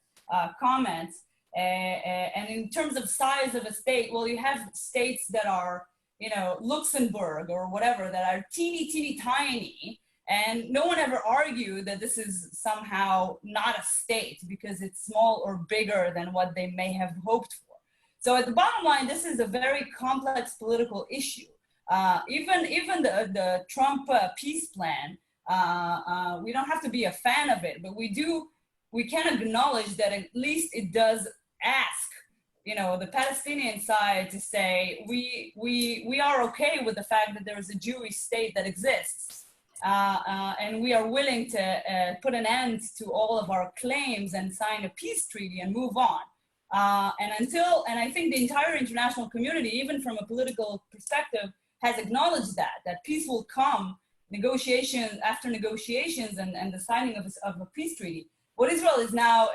comment. And in terms of size of a state, well, you have states that are, you know, Luxembourg or whatever, that are teeny tiny, and no one ever argued that this is somehow not a state because it's small or bigger than what they may have hoped for. So at the bottom line, this is a very complex political issue. Even the Trump peace plan, we don't have to be a fan of it, but we can acknowledge that at least it does ask the Palestinian side to say we are okay with the fact that there is a Jewish state that exists, and we are willing to put an end to all of our claims and sign a peace treaty and move on. And I think the entire international community, even from a political perspective, has acknowledged that peace will come, after negotiations and the signing of a peace treaty. What Israel is now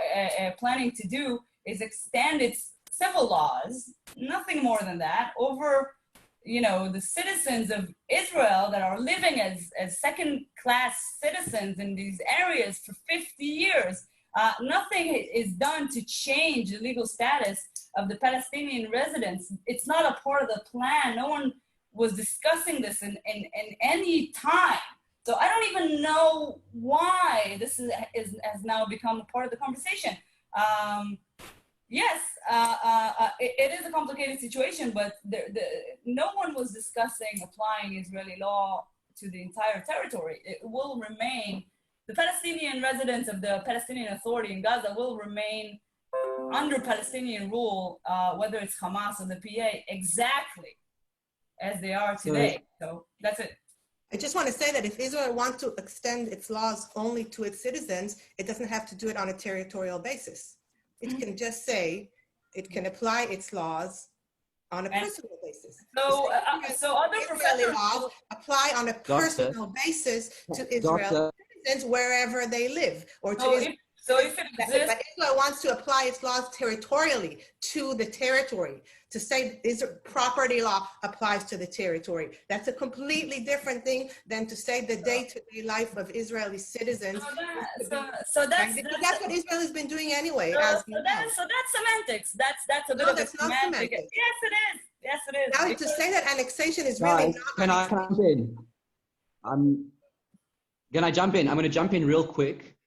planning to do is extend its civil laws, nothing more than that, over the citizens of Israel that are living as second-class citizens in these areas for 50 years. Nothing is done to change the legal status of the Palestinian residents. It's not a part of the plan. No one was discussing this in any time. So I don't even know why this has now become a part of the conversation. Yes, it is a complicated situation, but no one was discussing applying Israeli law to the entire territory. It will remain, the Palestinian residents of the Palestinian Authority in Gaza will remain under Palestinian rule, whether it's Hamas or the PA, exactly as they are today. So that's it. I just want to say that if Israel wants to extend its laws only to its citizens, it doesn't have to do it on a territorial basis. It can just say it can apply its laws on a personal basis. So other Israeli laws apply on a personal basis to Israel citizens wherever they live, or to if it exists, but Israel wants to apply its laws territorially to the territory. To say property law applies to the territory. That's a completely different thing than to say the day-to-day life of Israeli citizens. So that's what Israel has been doing anyway. So that's semantics. That's a bit of a semantic. Yes, it is. Yes, it is. Now to say that annexation is really not. Can I jump in? Can I jump in? I'm going to jump in real quick.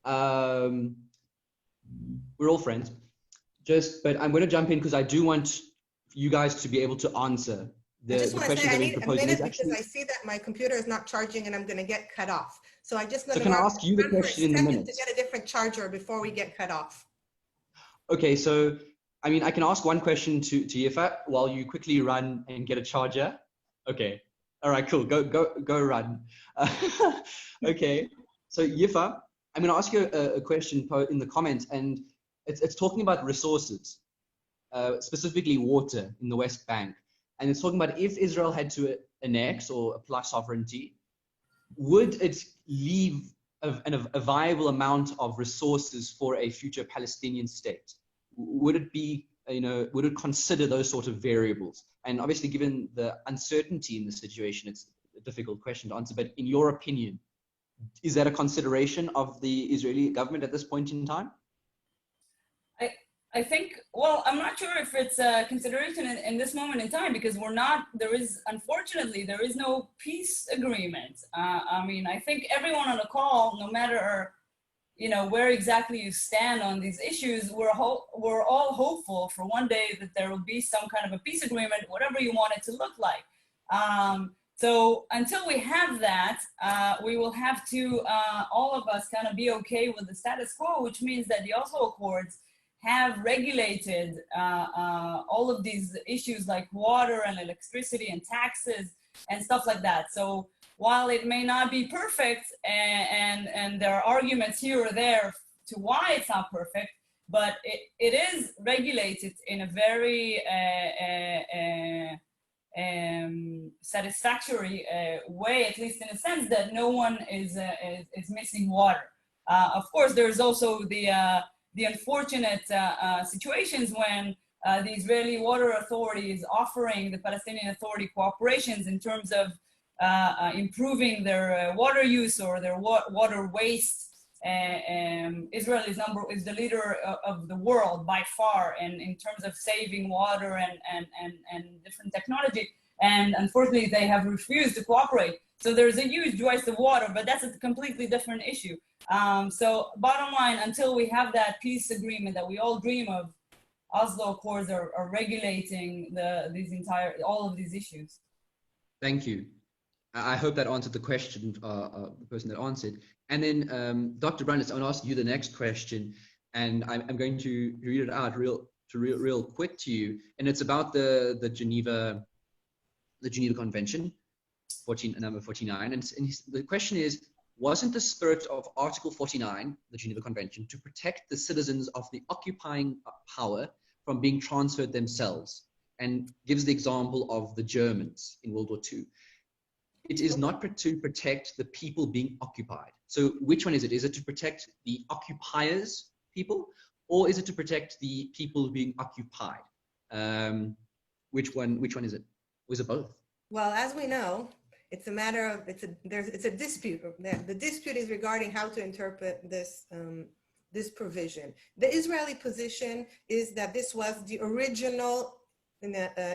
We're all friends. But I'm going to jump in because I do want you guys to be able to answer the questions that we propose. I because I see that my computer is not charging and I'm going to get cut off. So I just So can I ask you the question in a minute? To get a different charger before we get cut off. Okay, so I mean, I can ask one question to Yifa while you quickly run and get a charger. Okay, all right, cool. Go run. Okay, so Yifa, I'm going to ask you a question in the comments, and it's talking about resources, specifically water in the West Bank. And it's talking about if Israel had to annex or apply sovereignty, would it leave a viable amount of resources for a future Palestinian state? Would it be, would it consider those sort of variables? And obviously, given the uncertainty in the situation, it's a difficult question to answer. But in your opinion, is that a consideration of the Israeli government at this point in time? I think, well, I'm not sure if it's a consideration in this moment in time, because unfortunately, there is no peace agreement. I mean, I think everyone on the call, no matter, where exactly you stand on these issues, we're all hopeful for one day that there will be some kind of a peace agreement, whatever you want it to look like. So until we have that, we will have to, all of us kind of be okay with the status quo, which means that the Oslo Accords have regulated all of these issues like water and electricity and taxes and stuff like that. So while it may not be perfect, and there are arguments here or there to why it's not perfect, but it is regulated in a very satisfactory way, at least in a sense that no one is missing water. Of course, there's also the unfortunate situations when the Israeli Water Authority is offering the Palestinian Authority cooperations in terms of improving their water use or their water waste. Israel is the leader of the world by far, and in terms of saving water and different technology. And unfortunately, they have refused to cooperate. So there's a huge waste of water, but that's a completely different issue. So bottom line, until we have that peace agreement that we all dream of, Oslo Accords are regulating all of these issues. Thank you. I hope that answered the question, the person that answered. And then Dr. Brandes, I want to ask you the next question, and I'm going to read it out real quick to you, and it's about the Geneva Convention, number 49. And the question is, wasn't the spirit of Article 49, the Geneva Convention, to protect the citizens of the occupying power from being transferred themselves? And gives the example of the Germans in World War II. It is not to protect the people being occupied. So which one is it? Is it to protect the occupiers' people, or is it to protect the people being occupied? Which one is it? Or is it both? Well, as we know, it's a matter of, it's a dispute. The dispute is regarding how to interpret this, this provision. The Israeli position is that this was the original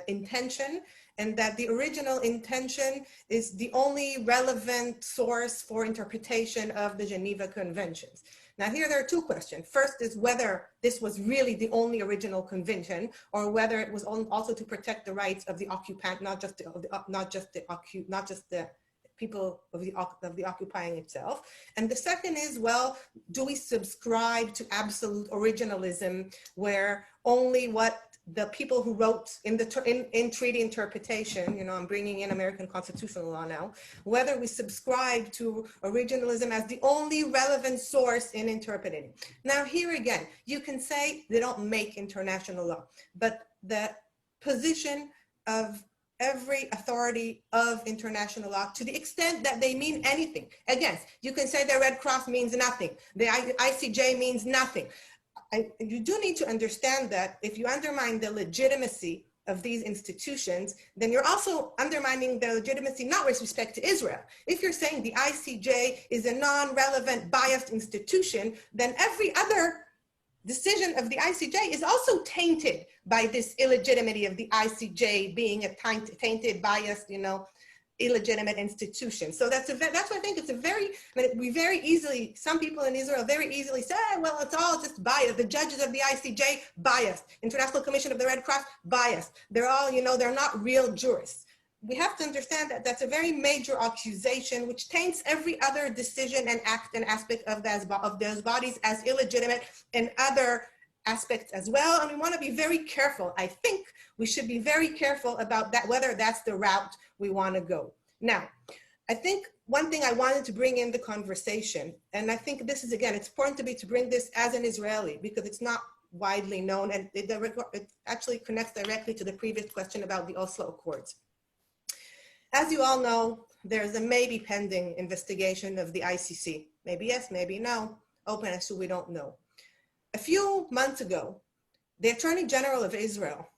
intention, and that the original intention is the only relevant source for interpretation of the Geneva Conventions. Now here there are two questions. First is whether this was really the only original convention, or whether it was also to protect the rights of the occupant, not just the people of the occupying itself. And the second is, well, do we subscribe to absolute originalism, where only what the people who wrote in treaty interpretation, you know, I'm bringing in American constitutional law now, whether we subscribe to originalism as the only relevant source in interpreting. Now here again, you can say they don't make international law, but the position of every authority of international law, to the extent that they mean anything. Again, you can say the Red Cross means nothing, the ICJ means nothing. You do need to understand that if you undermine the legitimacy of these institutions, then you're also undermining the legitimacy, not with respect to Israel. If you're saying the ICJ is a non-relevant, biased institution, then every other decision of the ICJ is also tainted by this illegitimacy of the ICJ being a tainted, biased, you know, illegitimate institution. So that's why I think it's a very, we very easily, some people in Israel very easily say, well, it's all just biased. The judges of the ICJ, biased. International Commission of the Red Cross, biased. They're all, you know, they're not real jurists. We have to understand that that's a very major accusation, which taints every other decision and act and aspect of those bodies as illegitimate and other aspects as well. And we want to be very careful. I think we should be very careful about that, whether that's the route we want to go. Now, I think one thing I wanted to bring in the conversation, and I think this is, again, it's important to bring this as an Israeli, because it's not widely known, and it actually connects directly to the previous question about the Oslo Accords. As you all know, there's a maybe pending investigation of the ICC. Maybe yes, maybe no, open as to we don't know. A few months ago, the Attorney General of Israel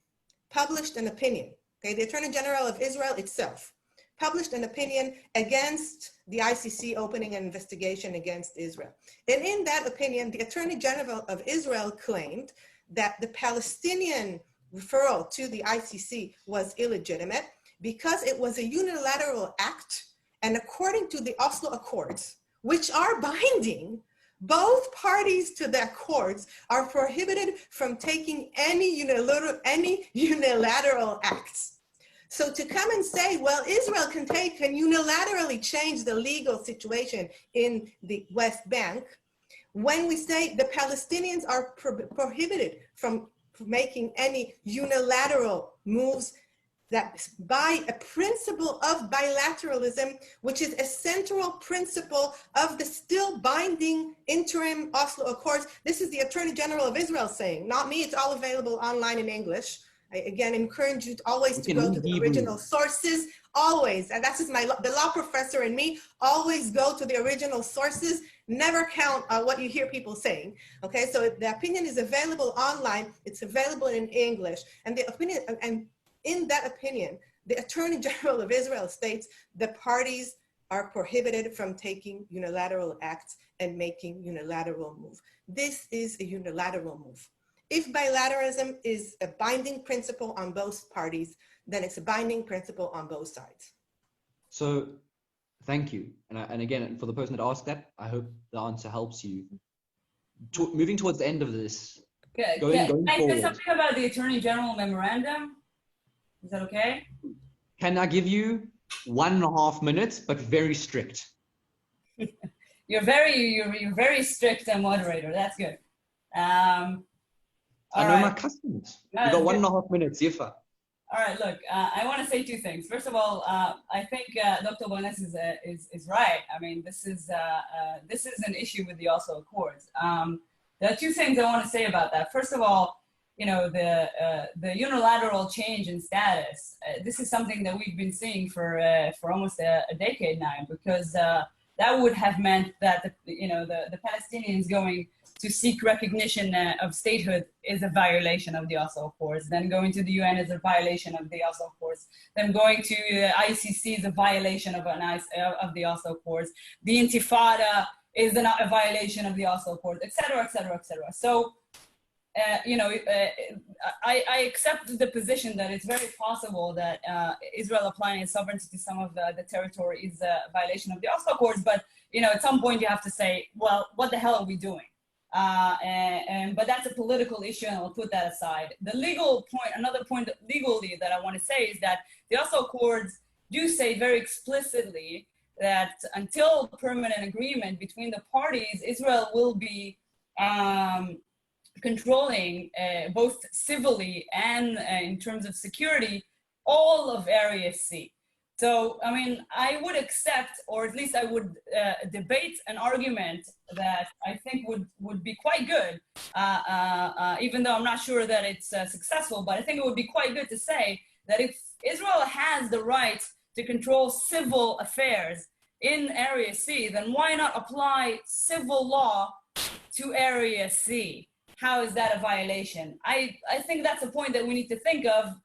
published an opinion. Okay, the Attorney General of Israel itself published an opinion against the ICC opening an investigation against Israel. And in that opinion, the Attorney General of Israel claimed that the Palestinian referral to the ICC was illegitimate because it was a unilateral act, and according to the Oslo Accords, which are binding, both parties to the accords are prohibited from taking any unilateral acts. So to come and say, well, Israel can unilaterally change the legal situation in the West Bank, when we say the Palestinians are prohibited from making any unilateral moves, that by a principle of bilateralism, which is a central principle of the still binding interim Oslo Accords. This is the Attorney General of Israel saying, not me, it's all available online in English. I again encourage you always to go to the original sources, always. And that's just the law professor in me, always go to the original sources, never count on what you hear people saying. Okay, so the opinion is available online, it's available in English. And the opinion, and in that opinion, the Attorney General of Israel states the parties are prohibited from taking unilateral acts and making unilateral moves. This is a unilateral move. If bilateralism is a binding principle on both parties, then it's a binding principle on both sides. So thank you. And again, for the person that asked that, I hope the answer helps you. Moving towards the end of this, going Can I forward. say something about the Attorney General memorandum? Is that okay? Can I give you 1.5 minutes, but very strict? You're very strict and moderator. That's good. I know my customers. We've got 1.5 minutes, Yifa. All right, look, I want to say two things. First of all, I think Dr. Brandes is right. I mean, this is an issue with the Oslo Accords. There are two things I want to say about that. First of all, you know, the unilateral change in status. This is something that we've been seeing for almost a decade now, because that would have meant that the Palestinians going to seek recognition of statehood is a violation of the Oslo Accords. Then going to the UN is a violation of the Oslo Accords. Then going to the ICC is a violation of the Oslo Accords. The Intifada is a violation of the Oslo Accords, etc., etc., etc. So, I accept the position that it's very possible that Israel applying its sovereignty to some of the territory is a violation of the Oslo Accords. But at some point you have to say, well, what the hell are we doing? But that's a political issue, and I'll put that aside. The legal point, another point legally that I want to say is that the Oslo Accords do say very explicitly that until permanent agreement between the parties, Israel will be controlling both civilly and in terms of security all of Area C. So, I mean, I would accept, or at least I would debate an argument that I think would be quite good, even though I'm not sure that it's successful, but I think it would be quite good to say that if Israel has the right to control civil affairs in Area C, then why not apply civil law to Area C? How is that a violation? I think that's a point that we need to think of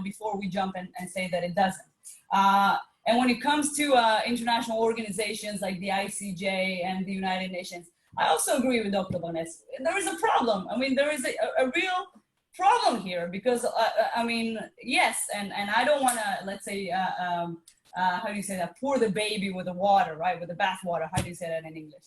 before we jump and say that it doesn't. And when it comes to international organizations like the ICJ and the United Nations, I also agree with Dr. Brandes. There is a problem. I mean, there is a real problem here because, yes, and I don't want to, let's say, how do you say that? Pour the baby with the water, right? With the bath water. How do you say that in English?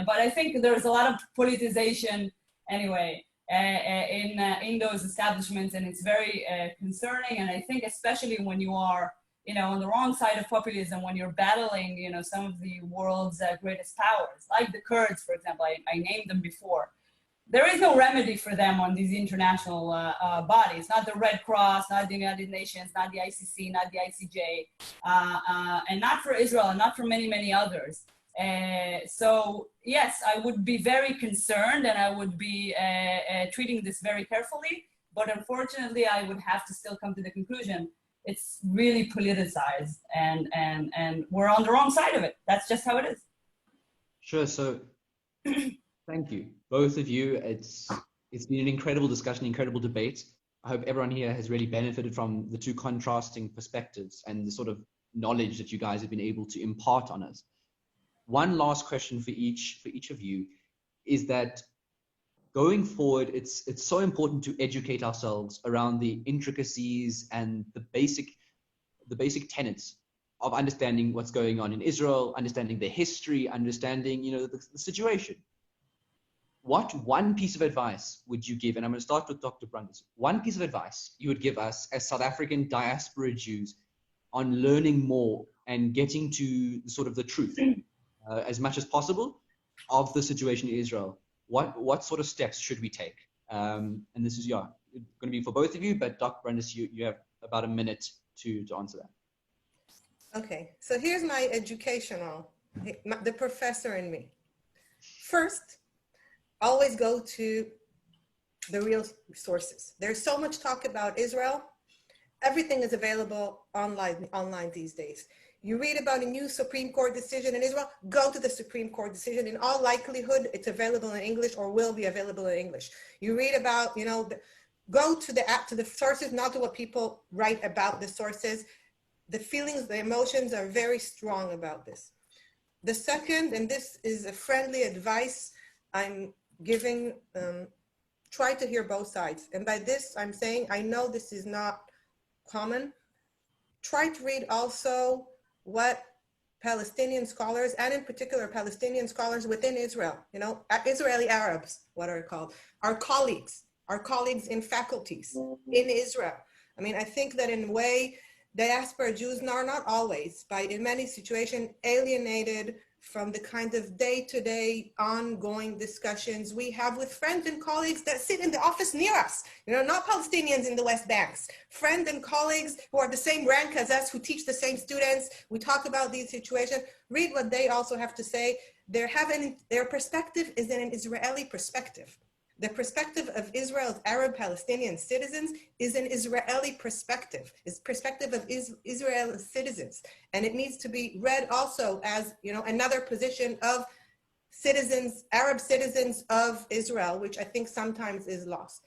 But I think there's a lot of politicization anyway in those establishments, and it's very concerning. And I think especially when you are, on the wrong side of populism, when you're battling, some of the world's greatest powers, like the Kurds, for example, I named them before. There is no remedy for them on these international bodies, not the Red Cross, not the United Nations, not the ICC, not the ICJ, and not for Israel, and not for many, many others. So yes, I would be very concerned, and I would be treating this very carefully. But unfortunately, I would have to still come to the conclusion it's really politicized, and we're on the wrong side of it. That's just how it is. Sure. So, thank you, both of you. It's been an incredible discussion, incredible debate. I hope everyone here has really benefited from the two contrasting perspectives and the sort of knowledge that you guys have been able to impart on us. One last question for each of you is that going forward, it's so important to educate ourselves around the intricacies and the basic tenets of understanding what's going on in Israel, understanding the history, understanding the situation. What one piece of advice would you give? And I'm going to start with Dr. Brandes. One piece of advice you would give us as South African diaspora Jews on learning more and getting to sort of the truth. As much as possible of the situation in Israel. What sort of steps should we take? And this is going to be for both of you, but Dr. Brandes, you have about a minute to answer that. Okay, so here's my educational, the professor in me. First, always go to the real sources. There's so much talk about Israel. Everything is available online these days. You read about a new Supreme Court decision in Israel, go to the Supreme Court decision. In all likelihood, it's available in English or will be available in English. You read about, go to the sources, not to what people write about the sources. The feelings, the emotions are very strong about this. The second, and this is a friendly advice I'm giving, try to hear both sides. And by this, I'm saying, I know this is not common. Try to read also what Palestinian scholars, and in particular Palestinian scholars within Israel, Israeli Arabs, what are called, our colleagues in faculties in Israel. I mean, I think that in a way, diaspora Jews are not always, in many situations, alienated from the kind of day-to-day ongoing discussions we have with friends and colleagues that sit in the office near us, not Palestinians in the West Banks, friends and colleagues who are the same rank as us, who teach the same students. We talk about these situations, read what they also have to say. Their perspective is an Israeli perspective. The perspective of Israel's Arab Palestinian citizens is an Israeli perspective. It's perspective of Israel citizens. And it needs to be read also as, another position of citizens, Arab citizens of Israel, which I think sometimes is lost.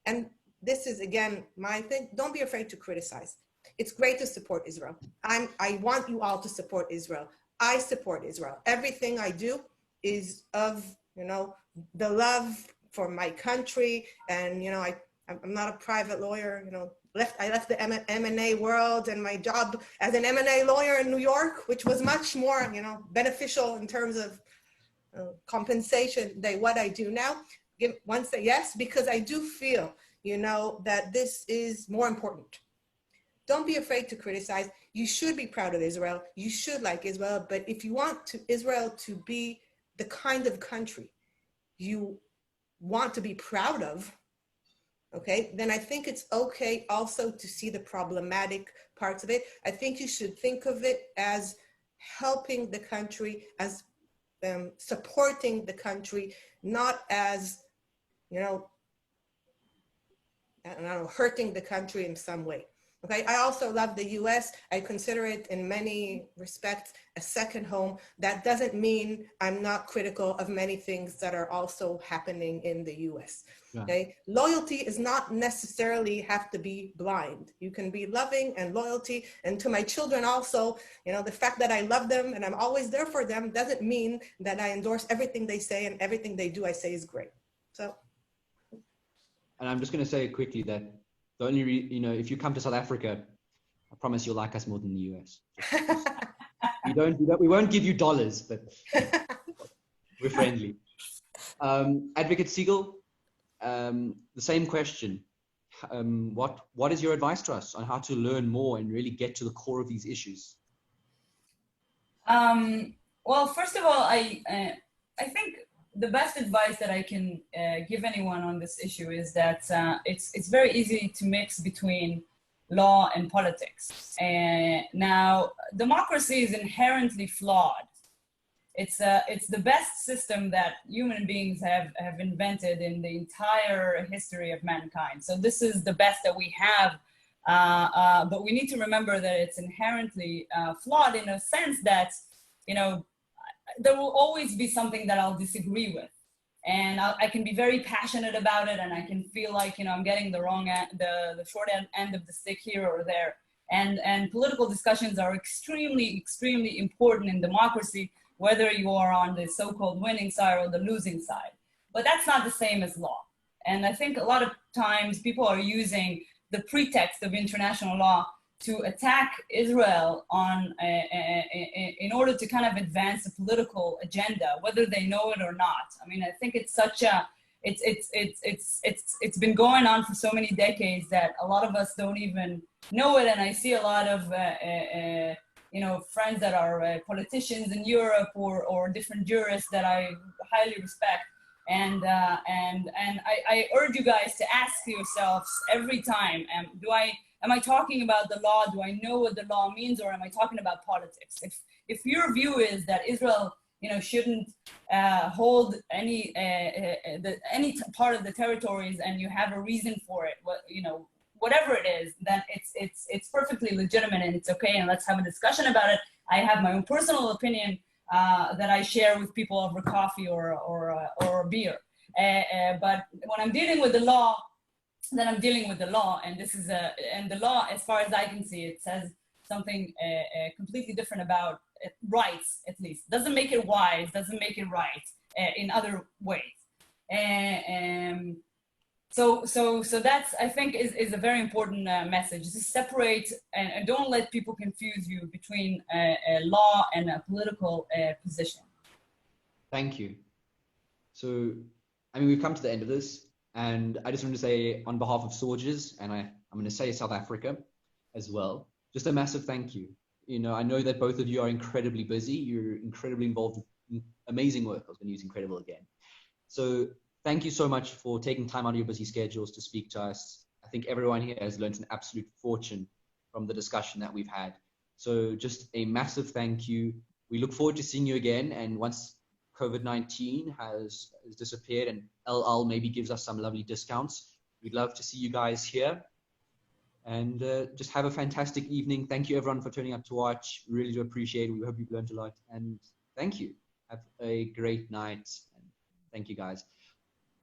And this is, again, my thing. Don't be afraid to criticize. It's great to support Israel. I want you all to support Israel. I support Israel. Everything I do is of, the love for my country. And, I'm not a private lawyer, I left the M&A world and my job as an M&A lawyer in New York, which was much more, beneficial in terms of compensation than what I do now. Yes, because I do feel, that this is more important. Don't be afraid to criticize. You should be proud of Israel. You should like Israel. But if you want Israel to be the kind of country you want to be proud of, okay, then I think it's okay also to see the problematic parts of it. I think you should think of it as helping the country, as supporting the country, not as, hurting the country in some way. Okay, I also love the US. I consider it in many respects a second home. That doesn't mean I'm not critical of many things that are also happening in the US. Yeah. Okay, loyalty is not necessarily have to be blind. You can be loving and loyalty. And to my children also, the fact that I love them and I'm always there for them doesn't mean that I endorse everything they say and everything they do I say is great. So. And I'm just going to say quickly that the only, if you come to South Africa, I promise you'll like us more than the US. We won't give you dollars, but we're friendly. Advocate Segal, the same question. What is your advice to us on how to learn more and really get to the core of these issues? Well, first of all, I think the best advice that I can give anyone on this issue is that it's very easy to mix between law and politics. Now, democracy is inherently flawed. It's the best system that human beings have invented in the entire history of mankind. So this is the best that we have, but we need to remember that it's inherently flawed in a sense that, there will always be something that I'll disagree with. And I can be very passionate about it, and I can feel like, I'm getting the short end of the stick here or there. And political discussions are extremely, extremely important in democracy, whether you are on the so-called winning side or the losing side. But that's not the same as law. And I think a lot of times people are using the pretext of international law to attack Israel in order to kind of advance a political agenda, whether they know it or not. I mean, I think it's it's been going on for so many decades that a lot of us don't even know it. And I see a lot of friends that are politicians in Europe or different jurists that I highly respect. And I urge you guys to ask yourselves every time, am I talking about the law? Do I know what the law means, or am I talking about politics? If your view is that Israel, shouldn't hold any part of the territories, and you have a reason for it, whatever it is, then it's perfectly legitimate and it's okay, and let's have a discussion about it. I have my own personal opinion that I share with people over coffee or beer. But when I'm dealing with the law, then I'm dealing with the law, and this is and the law, as far as I can see, it says something completely different about rights. At least doesn't make it wise, doesn't make it right in other ways. So that's, I think, is a very important message. To separate and don't let people confuse you between a law and a political position. Thank you. So, we've come to the end of this. And I just want to say, on behalf of SAUJS, and I'm going to say South Africa as well, just a massive thank you You know, I know that both of you are incredibly busy. You're incredibly involved in amazing work. I was going to use incredible again. So thank you so much for taking time out of your busy schedules to speak to us. I think everyone here has learned an absolute fortune from the discussion that we've had. So just a massive thank you. We look forward to seeing you again. And once COVID-19 has disappeared and LL maybe gives us some lovely discounts, we'd love to see you guys here. And just have a fantastic evening. Thank you everyone for turning up to watch. Really do appreciate it. We hope you've learned a lot. And thank you. Have a great night. And thank you guys.